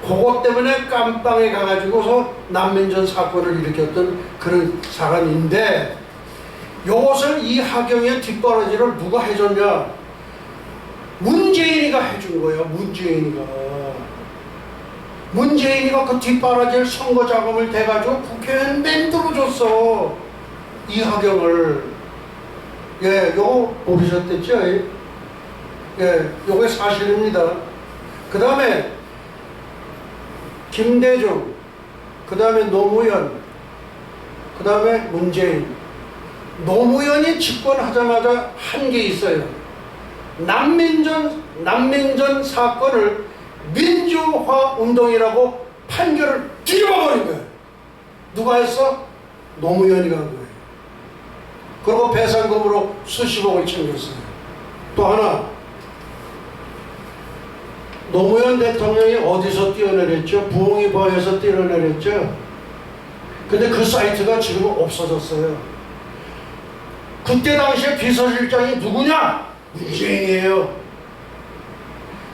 Speaker 1: 그것 때문에 깜빵에 가가지고서 난민전 사건을 일으켰던 그런 사람인데, 요것을 이화경의 뒷바라지를 누가 해줬냐? 문재인이가 해준 거예요. 문재인이가 그 뒷바라지를 선거 자금을 대가지고 국회의원 맹들어줬어. 이화경을. 예, 요거 모르셨댔죠? 예, 요게 사실입니다. 그 다음에 김대중, 그 다음에 노무현, 그 다음에 문재인. 노무현이 집권하자마자 한 게 있어요. 난민전 사건을 민주화 운동이라고 판결을 뒤집어버린 거예요. 누가 했어? 노무현이가 한 거예요. 그리고 배상금으로 수십억을 챙겼어요. 또 하나, 노무현 대통령이 어디서 뛰어내렸죠? 부엉이바에서 뛰어내렸죠? 근데 그 사이트가 지금 없어졌어요. 그때 당시에 비서실장이 누구냐? 문재인이에요.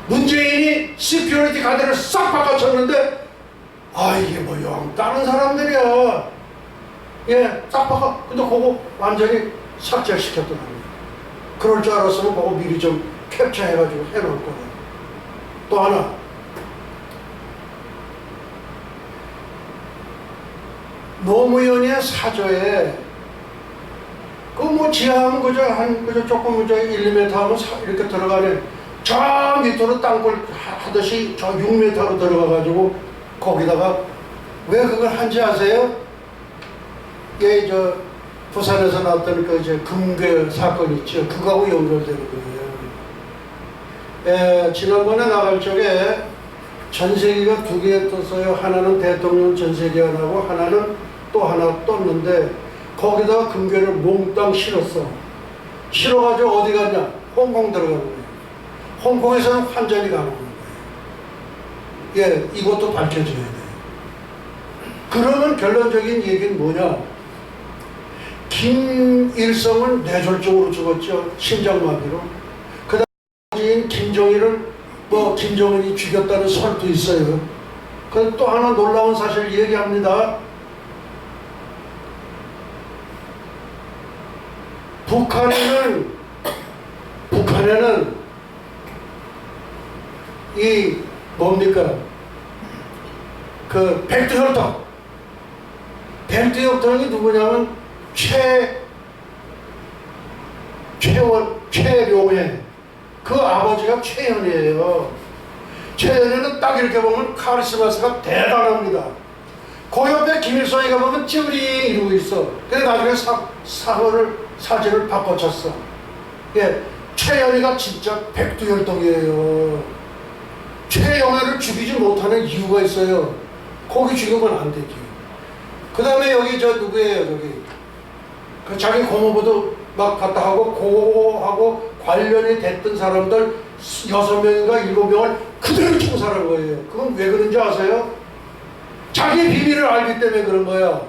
Speaker 1: 문재인이 시큐리티 가드를 싹 바꿔쳤는데, 아, 이게 뭐 영 다른 사람들이야. 예, 싹 바꿔. 근데 그거 완전히 삭제시켰더라고요. 그럴 줄 알았으면 그거 미리 좀 캡처해가지고 해놓을 거예요. 또 하나, 노무현의 사저에 그 뭐 지하면 그저 조금 1, 2m 하면 이렇게 들어가네. 저 밑으로 땅굴 하듯이 저 6m로 들어가가지고 거기다가 왜 그걸 한지 아세요? 예, 저 부산에서 나왔던 그 이제 금괴 사건 있죠. 그거하고 연결되는 거예요. 예, 지난번에 나갈 적에 전세기가 2개 떴어요. 하나는 대통령 전세기 하나고 하나는 또 하나 떴는데, 거기다가 금괴를 몽땅 실었어. 실어가지고 어디 갔냐? 홍콩 들어가는 거예요. 홍콩에서는 환전이 가는 거예요. 예, 이것도 밝혀져야 돼요. 그러면 결론적인 얘기는 뭐냐? 김일성은 뇌졸중으로 죽었죠. 심장마비로. 그 다음에 김정일을 김정은이 죽였다는 설도 있어요. 그 또 하나 놀라운 사실 얘기합니다. 북한에는 이 뭡니까? 그 백두혈통. 백두혈통이 누구냐면 최룡해. 그 아버지가 최현이에요. 최현이는 딱 이렇게 보면 카리스마스가 대단합니다. 그 옆에 김일성이가 보면 찌그리 이러고 있어. 근데 나중에 사진을 바꿔쳤어. 예, 최현이가 진짜 백두혈통이에요. 최영애를 죽이지 못하는 이유가 있어요. 거기 죽이면 안 되지. 그 다음에 여기 누구예요, 저기. 그 자기 고모부도 막 갔다 하고, 고하고 관련이 됐던 사람들 6명인가 7명을 그대로 총살한 거예요. 그건 왜 그런지 아세요? 자기 비밀을 알기 때문에 그런 거예요.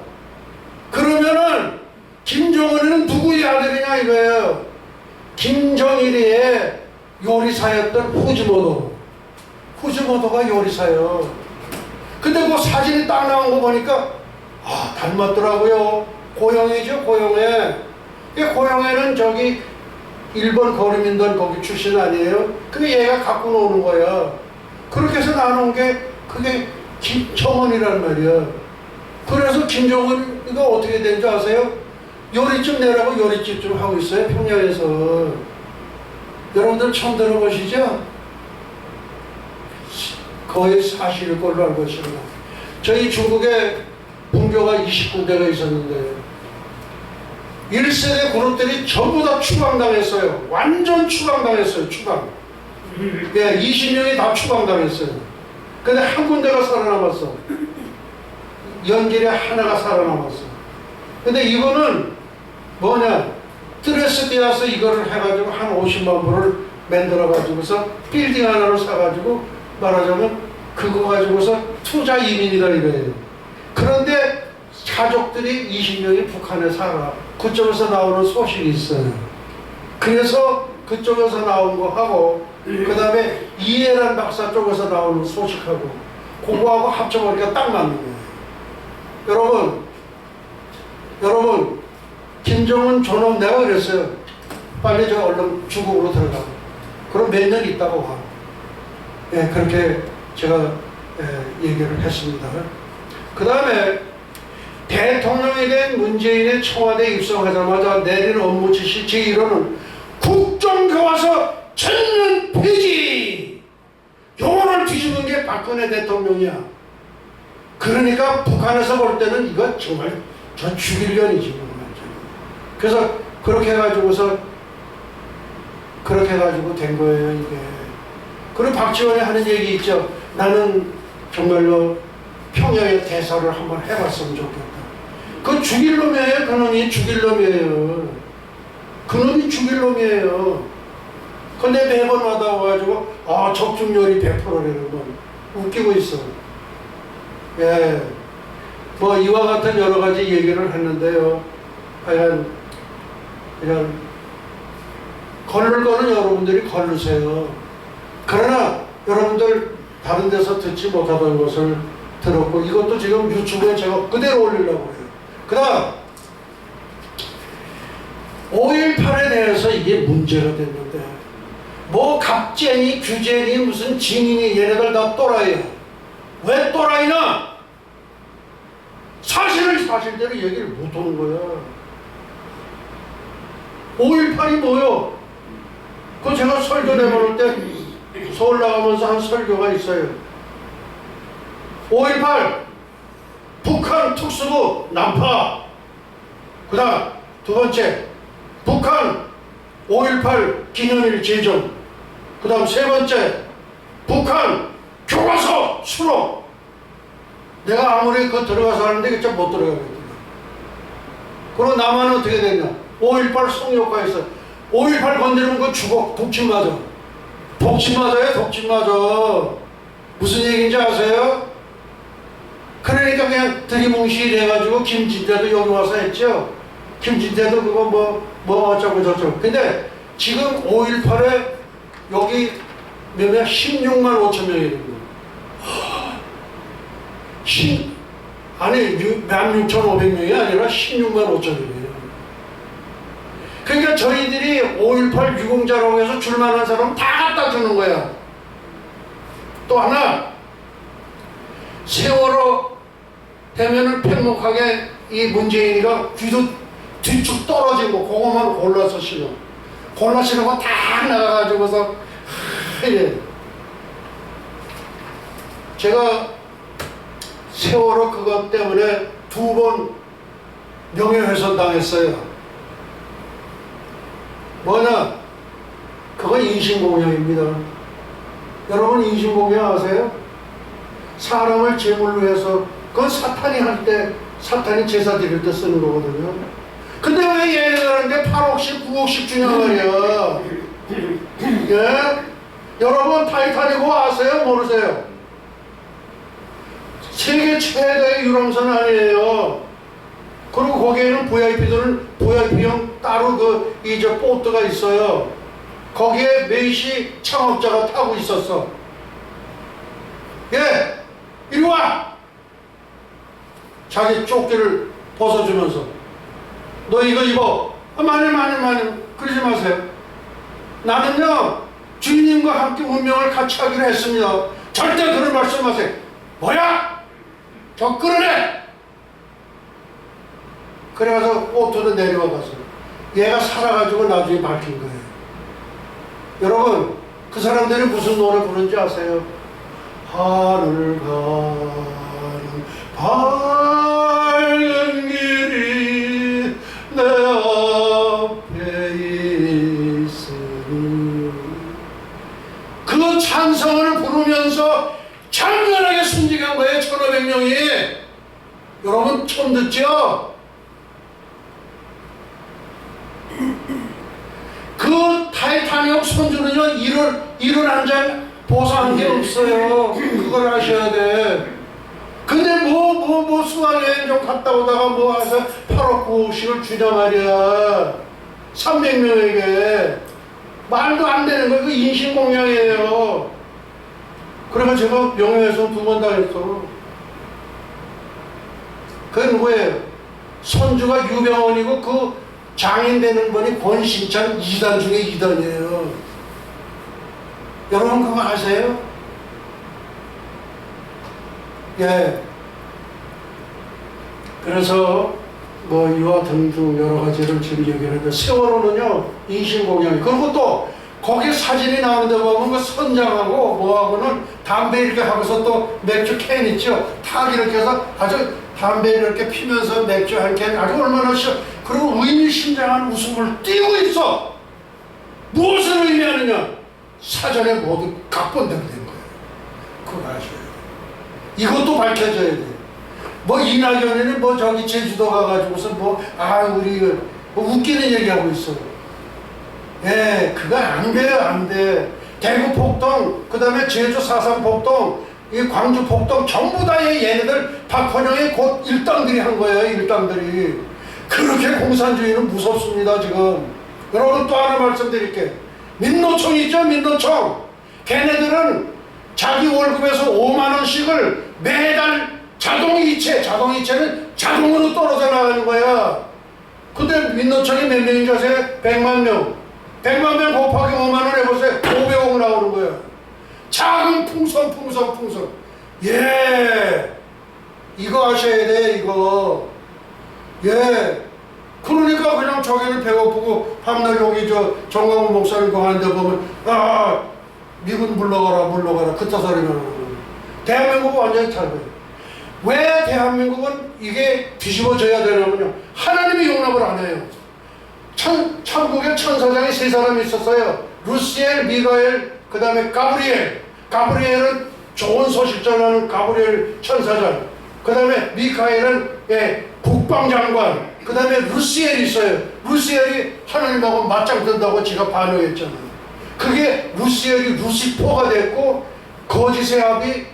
Speaker 1: 그러면은, 김정은은 누구의 아들이냐 이거예요. 김정일의 요리사였던 후지모토가 요리사예요. 근데 그 사진이 딱 나온 거 보니까 아, 닮았더라고요. 고영애죠, 고영애. 고영애는 저기 일본 거리민단 거기 출신 아니에요? 근데 얘가 갖고 노는 거야. 그렇게 해서 나눈 게 그게 김정은이란 말이야. 그래서 김정은이가 어떻게 된 줄 아세요? 요리집 내라고 요리집 좀 하고 있어요, 평양에서. 여러분들 처음 들어보시죠? 거의 사실일 걸로 알고 있습니다. 저희 중국에 분교가 20군데가 있었는데 1세대 그룹들이 전부 다 추방당했어요. 완전 추방당했어요. 추방. 예, 20명이 다 추방당했어요. 근데 한 군데가 살아남았어. 연길에 하나가 살아남았어. 근데 이거는 뭐냐, 트레스디아서 이거를 해가지고 한 50만 불을 만들어가지고서 빌딩 하나를 사가지고 말하자면 그거 가지고서 투자 이민이다 이거예요. 그런데 가족들이 20명이 북한에 살아. 그쪽에서 나오는 소식이 있어요. 그래서 그쪽에서 나온 거 하고 그 다음에 이해란 박사 쪽에서 나오는 소식하고 그거하고 합쳐보니까 딱 맞는 거예요. 여러분 김정은 존엄 내가 그랬어요. 빨리 저 얼른 중국으로 들어가고 그럼 몇 년 있다고 와. 예, 그렇게 제가 얘기를 했습니다. 그 다음에 대통령이 된 문재인의 청와대 입성하자마자 내린 업무 지시 제1호는 국정교과서 전면 폐지! 요거를 뒤집은 게 박근혜 대통령이야. 그러니까 북한에서 볼 때는 이거 정말 저 죽일년이지. 그래서 그렇게 해가지고 된 거예요, 이게. 그리고 박지원이 하는 얘기 있죠. 나는 정말로 평양의 대사를 한번 해봤으면 좋겠다. 그 죽일 놈이에요. 그놈이 죽일 놈이에요. 그놈이 죽일 놈이에요. 근데 매번 와가지고 적중률이 100%라는 건 웃기고 있어. 예, 뭐 이와 같은 여러 가지 얘기를 했는데요. 하여간 그냥 걸을 거는 여러분들이 걸으세요. 그러나 여러분들 다른 데서 듣지 못하던 것을 들었고 이것도 지금 유튜브에 제가 그대로 올리려고 해요. 그 다음 5.18에 대해서 이게 문제가 됐는데 뭐 갑쟁이, 규쟁이, 무슨 증인이 얘네들 다 또라이야. 왜 또라이나? 사실을 사실대로 얘기를 못하는 거야. 5.18이 뭐요? 그 제가 설교 내보낼 때 서울 나가면서 한 설교가 있어요. 5.18 북한 특수부 난파. 그 다음 두 번째 북한 5.18 기념일 제정. 그 다음 세 번째 북한 교과서 수록. 내가 아무리 그 들어가서 하는데 그쪽 못 들어가거든요. 그럼 남한은 어떻게 됐냐? 5.18 성역화에서 5.18 건드리면 그 죽어. 독침 맞아. 독침 맞아요. 독침 맞아. 무슨 얘기인지 아세요? 그러니까 그냥 들이뭉실이 돼가지고 김진태도 여기 와서 했죠. 김진태도 그거 뭐 어쩌고 저쩌고. 근데 지금 5.18에 여기 몇몇 16만 5천 명이 있는 거예요. 아니 16,500명이 아니라 16만 5천 명이에요. 그러니까 저희들이 5.18 유공자라고 해서 줄만한 사람 다 갖다 주는 거야. 또 하나 세월호 되면은 팽목하게 이 문재인이가 귀도 뒤축 떨어진 거 그거만 골라서 신어. 골라 신고 다 나가가지고서 예. 제가 세월호 그것 때문에 2번 명예훼손 당했어요. 뭐냐? 그건 인신공양입니다. 여러분 인신공양 아세요? 사람을 제물로 해서 그건 사탄이 할 때 사탄이 제사 드릴 때 쓰는 거거든요. 근데 왜 얘네들한테 8억씩 9억씩 주냐 말이야. 예? 여러분 타이타닉호 아세요? 모르세요? 세계 최대의 유람선 아니에요. 그리고 거기에는 VIP들은 VIP형 따로 이제 보트가 있어요. 거기에 메이시 창업자가 타고 있었어. 예, 이리 와. 자기 조끼를 벗어주면서 너 이거 입어. 많이 그러지 마세요. 나는요 주인님과 함께 운명을 같이 하기로 했습니다. 절대 그런 말씀하세요. 뭐야? 저 끌어내. 그래가서 오토로 내려와가서 얘가 살아가지고 나중에 밝힌 거예요. 여러분, 그 사람들이 무슨 노래 부르는지 아세요? 하늘 가는 밝은 길이 내 앞에 있으니 그 찬성을 부르면서 장렬하게 순직한 거예요. 1500명이. 여러분 처음 듣죠? 그 타이타닉 선주는요, 일을 한 장 보상한 게 없어요. 그걸 아셔야 돼. 근데 수학여행 좀 갔다 오다가 와서 8억 9억씩을 주냐 말이야. 300명에게. 말도 안 되는 거예요. 그 인신공양이에요. 그러면 제가 명예훼손 2번 당했어. 그게 누구예요? 선주가 유병원이고 그 장인 되는 분이 권신찬 2단 중에 2단이에요. 여러분 그거 아세요? 예. 그래서 이와 등등 여러 가지를 지금 얘기하는데 세월호는요 인신공양이. 그리고 또 거기 사진이 나오는데 보면 그 선장하고 뭐하고는 담배 이렇게 하고서 또 맥주 캔 있죠. 탁 이렇게 해서 아주 담배 이렇게 피면서 맥주 한 캔 아주 얼마나 그리고 의미심장한 웃음을 띄우고 있어. 무엇을 의미하느냐? 사전에 모두 각본대로 된 거예요. 그거 아셔야 돼요. 이것도 밝혀져야 돼요. 이낙연이는 저기 제주도 가가지고서 우리 웃기는 얘기하고 있어. 예, 그거 안 돼요, 안 돼. 대구 폭동, 그 다음에 제주 4.3 폭동, 이 광주 폭동, 전부 다 얘네들 박헌영의 곧 일당들이 한 거예요, 일당들이. 그렇게 공산주의는 무섭습니다, 지금. 여러분 또 하나 말씀드릴게. 민노총 있죠, 민노총. 걔네들은 자기 월급에서 5만원씩을 매달 자동이체는 자동으로 떨어져 나가는 거야. 근데 민노총이 몇 명인지 아세요? 100만 명. 100만 명 곱하기 5만원 해보세요. 500억 나오는 거야. 작은 풍선. 예. 이거 아셔야 돼, 이거. 예. 그러니까 그냥 저기는 배고프고 밤낮 여기 정광훈 목사님 거 하는데 보면 미군 물러가라 그따 소리만 하는 거예요. 대한민국은 완전히 탈거예요. 왜 대한민국은 이게 뒤집어져야 되냐면요, 하나님이 용납을 안 해요. 천국에 천사장이 3사람이 있었어요. 루시엘, 미가엘, 그 다음에 가브리엘. 가브리엘은 좋은 소식 전하는 가브리엘 천사장. 그 다음에 미카엘은 국방장관. 그 다음에 루시엘이 있어요. 루시엘이 하나님하고 맞짱 뜬다고 지가 반응했잖아요. 그게 루시엘이 루시퍼가 됐고 거짓의 합이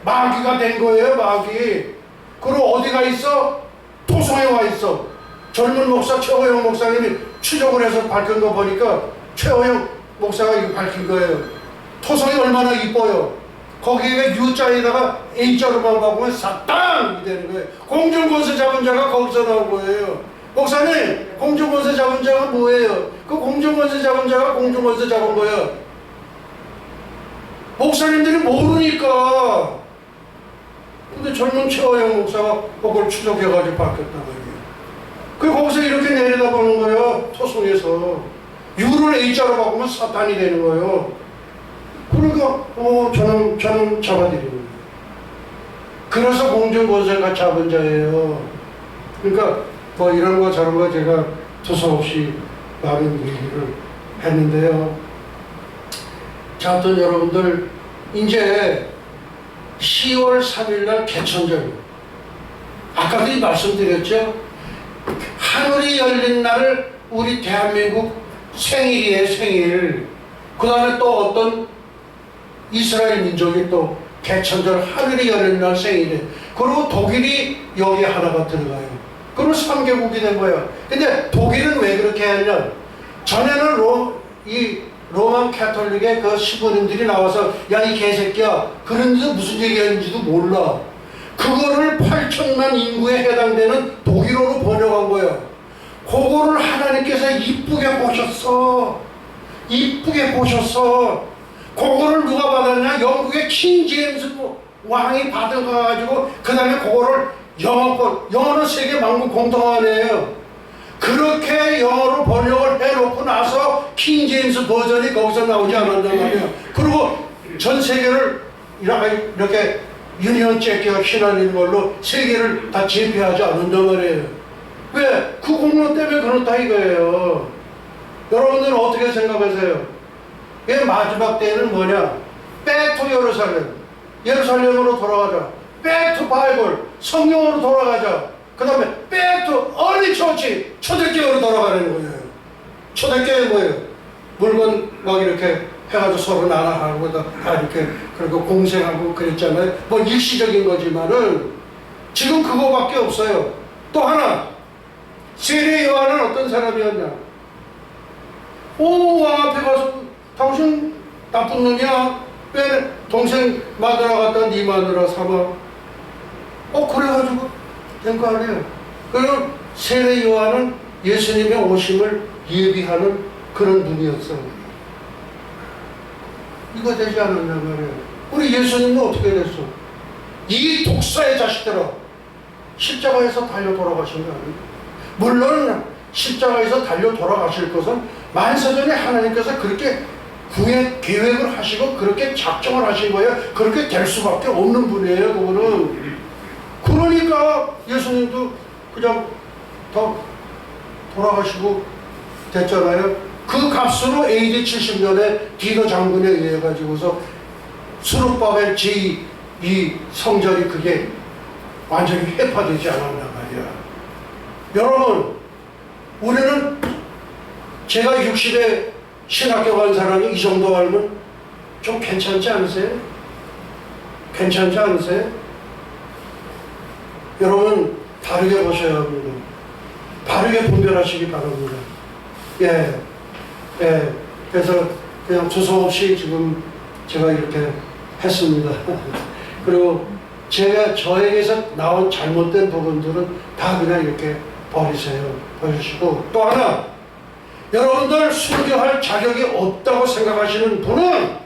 Speaker 1: 마귀가 된 거예요. 마귀. 그리고 어디가 있어? 토성에 와 있어. 젊은 목사 최호영 목사님이 추적을 해서 밝힌 거 보니까 최호영 목사가 이거 밝힌 거예요. 토성이 얼마나 이뻐요. 거기에 U자에다가 A자로만 바꾸면 사땅이 되는 거예요. 공중권세 잡은 자가 거기서 나온 거예요. 목사님, 공중권세 잡은 자가 뭐예요? 그 공중권세 잡은 자가 공중권세 잡은 거예요. 목사님들이 모르니까. 근데 젊은 최호영 목사가 그걸 추적해가지고 바뀌었단 말이에요. 그 거기서 이렇게 내려다보는 거예요. 토성에서. U를 A자로 바꾸면 사탄이 되는 거예요. 그러니까 저는 잡아드리는 거예요. 그래서 공중권세가 잡은 자예요. 그러니까 이런 거 저런 거 제가 두서없이 많은 얘기를 했는데요. 자, 하여튼 여러분들 이제 10월 3일날 개천절, 아까도 말씀드렸죠. 하늘이 열린 날을 우리 대한민국 생일이에요. 생일. 그 다음에 또 어떤 이스라엘 민족이 또 개천절 하늘이 열린 날 생일에. 그리고 독일이 여기에 하나가 들어가요. 그리고 3개국이 된 거야. 근데 독일은 왜 그렇게 했냐? 전에는 이 로만 캐톨릭의 그 시부님들이 나와서 야, 이 개새끼야, 그런데도 무슨 얘기하는지도 몰라. 그거를 8천만 인구에 해당되는 독일어로 번역한 거야. 그거를 하나님께서 이쁘게 보셨어. 이쁘게 보셨어. 그거를 누가 받았냐? 영국의 킹 제임스 왕이 받아가지고 그 다음에 그거를 영어권, 영어는 세계 만국 공통어예요. 그렇게 영어로 번역을 해놓고 나서 킹 제임스 버전이 거기서 나오지 않았단 말이에요. 그리고 전 세계를 이렇게 유니언 잭기가 휘날리는 걸로 세계를 다 제패하지 않는단 말이에요. 왜? 그 공로 때문에 그렇다 이거예요. 여러분들은 어떻게 생각하세요? 이 마지막 때에는 뭐냐? Back to 예루살렘. 예루살렘으로 돌아가자. Back to Bible. 성경으로 돌아가자. 그 다음에 Back to early church. 초대교회로 돌아가는 거예요. 초대교회 뭐예요? 물건 막 이렇게 해가지고 서로 나눠하고 다 이렇게 그리고 공생하고 그랬잖아요. 뭐 일시적인 거지만은 지금 그거밖에 없어요. 또 하나, 세례 요한은 어떤 사람이었냐? 오, 왕 앞에 가서 당신 나쁜 놈이야? 왜 동생 마누라 갖다 네 마누라 삼아? 그래가지고 된 거 아니에요. 그리고 세례 요한은 예수님의 오심을 예비하는 그런 분이었어요. 이거 되지 않았냐 말이에요. 우리 예수님은 어떻게 됐어? 이 독사의 자식들아, 십자가에서 달려 돌아가신 거 아니에요? 물론 십자가에서 달려 돌아가실 것은 만세전에 하나님께서 그렇게 계획을 하시고 그렇게 작정을 하신 거예요. 그렇게 될 수밖에 없는 분이에요, 그분은. 그러니까 예수님도 그냥 더 돌아가시고 됐잖아요. 그 값으로 AD 70년에 디도 장군에 의해 가지고서 수르바벨 제2 성전이 그게 완전히 회파되지 않았단 말이야. 여러분, 우리는 제가 60에 신학교 간 사람이 이 정도 알면 좀 괜찮지 않으세요? 괜찮지 않으세요? 여러분, 바르게 보셔야 합니다. 바르게 분별하시기 바랍니다. 예. 예, 그래서 그냥 두서없이 지금 제가 이렇게 했습니다. 그리고 저에게서 나온 잘못된 부분들은 다 그냥 이렇게 버리세요. 버리시고, 또 하나, 여러분들 순교할 자격이 없다고 생각하시는 분은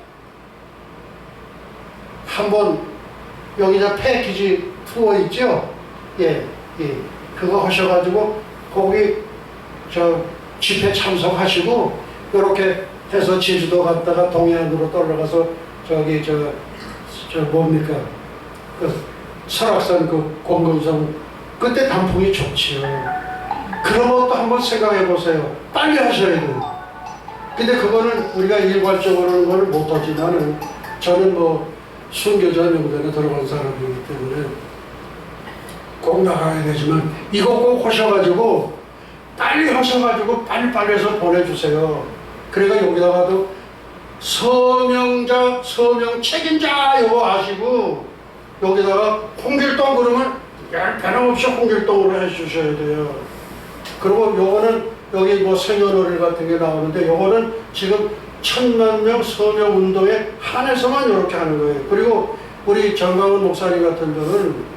Speaker 1: 한번 여기 패키지 투어 있죠? 예, 그거 하셔가지고 거기 집회 참석하시고 이렇게 해서 제주도 갔다가 동해안으로 떨어가서 뭡니까? 설악산 공금성 그때 단풍이 좋지요. 그런 것도 한번 생각해 보세요. 빨리 하셔야 돼요. 근데 그거는 우리가 일괄적으로는 걸 못하지만은 저는 순교자 명단에 들어간 사람이기 때문에 꼭 나가야 되지만 이거 꼭 하셔가지고 빨리 하셔가지고 빨리빨리 해서 보내주세요. 그러니까 여기다가도 서명자, 서명 책임자 이거 아시고 여기다가 홍길동 그러면 변함없이 홍길동으로 해주셔야 돼요. 그리고 요거는 여기 생년월일 같은 게 나오는데 요거는 지금 1000만 명 서명 운동에 한해서만 이렇게 하는 거예요. 그리고 우리 정강훈 목사님 같은 분은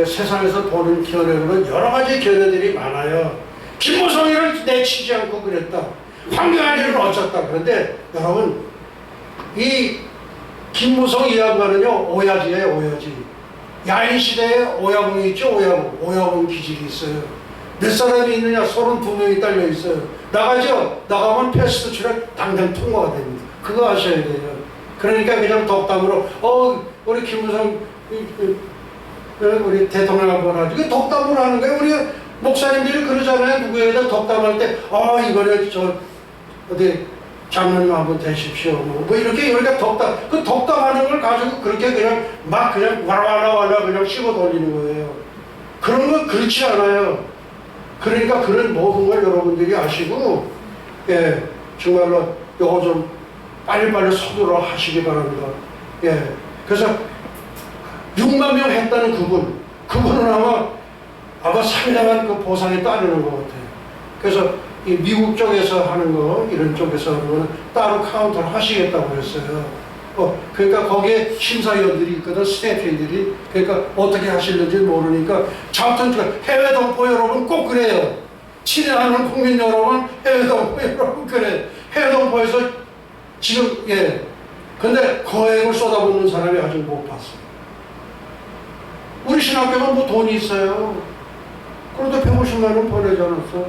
Speaker 1: 세상에서 보는 견해로는 여러 가지 견해들이 많아요. 김무성이를 내치지 않고 그랬다. 황교안이를 어쩌다. 그런데 여러분, 이 김무성 이 양반은요 오야지예요. 오야지. 야인시대에 오야봉이 있죠. 오야봉 기질이 있어요. 몇 사람이 있느냐? 32명이 딸려 있어요. 나가죠? 나가면 패스트 출액 당장 통과가 됩니다. 그거 아셔야 돼요. 그러니까 그냥 덕담으로 우리 김무성 우리 대통령 한번 하죠. 덕담으로 하는 거예요. 우리 목사님들이 그러잖아요. 누구에다 덕담할 때 이번에 어디 장로님 한번 되십시오. 뭐 이렇게 우리가 덕담하는 걸 가지고 그렇게 그냥 와라와라 그냥 씹어 돌리는 거예요. 그런 건 그렇지 않아요. 그러니까 그런 모든 걸 여러분들이 아시고 정말로 요거 좀 빨리빨리 서두러 하시기 바랍니다. 그래서 6만 명 했다는 그분은 아마 상당한 그 보상이 따르는 것 같아요. 그래서 이 미국 쪽에서 하는 거, 이런 쪽에서 하는 거는 따로 카운터를 하시겠다고 그랬어요. 그러니까 거기에 심사위원들이 있거든, 스태프들이. 그러니까 어떻게 하실는지 모르니까. 아무튼 해외 동포 여러분 꼭 그래요. 친애하는 국민 여러분, 해외 동포 여러분 그래. 해외 동포에서 지금, 근데 거액을 쏟아붓는 사람이 아직 못 봤어요. 우리 신학교가 뭐 돈이 있어요. 그래도 150만 원 보내지 않았어.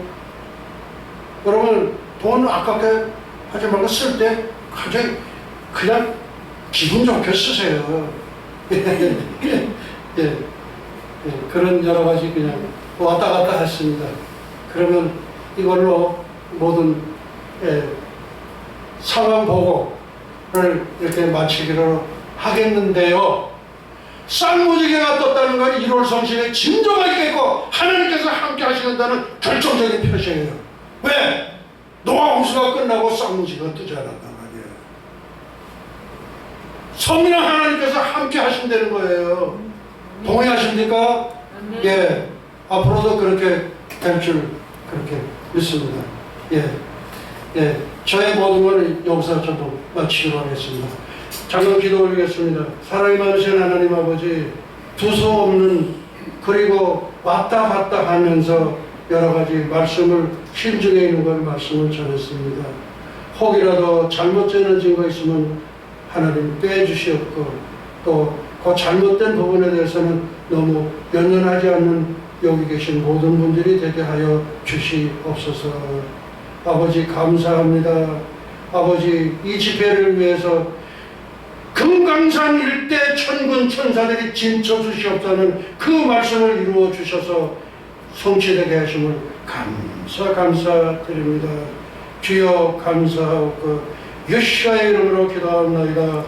Speaker 1: 여러분, 돈 아깝게 하지 말고 쓸 때 굉장히 그냥 기분 좋게 쓰세요. 예, 예, 그런 여러 가지 그냥 왔다 갔다 했습니다. 그러면 이걸로 모든 상황 보고를 이렇게 마치기로 하겠는데요. 쌍무지개가 떴다는 건 1월 성신에 진정한 게 있고 하나님께서 함께 하시는다는 결정적인 표시예요. 왜? 노아 홍수가 끝나고 쌍무지개가 뜨지 않았단 말이에요. 선민한 하나님께서 함께 하신다는 거예요. 동의하십니까? 예. 앞으로도 그렇게 될 줄 그렇게 믿습니다. 예. 예. 저의 모든 걸 여기서 저도 마치기로 하겠습니다. 잠깐 기도 올리겠습니다. 사랑이 많으신 하나님 아버지, 두서없는 그리고 왔다 갔다 하면서 여러 가지 말씀을 심중에 있는 걸 말씀을 전했습니다. 혹이라도 잘못 전해진 거 있으면 하나님 빼주시옵고 또 그 잘못된 부분에 대해서는 너무 연연하지 않는 여기 계신 모든 분들이 되게 하여 주시옵소서. 아버지 감사합니다. 아버지 이 집회를 위해서 금강산 일대 천군 천사들이 진쳐 주시옵다는 그 말씀을 이루어 주셔서 성취되게 하심을 감사드립니다. 주여 감사하옵고 예수의 이름으로 기도하옵나이다.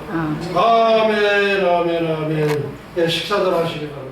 Speaker 1: 아멘. 예, 식사들 하시기 바랍니다.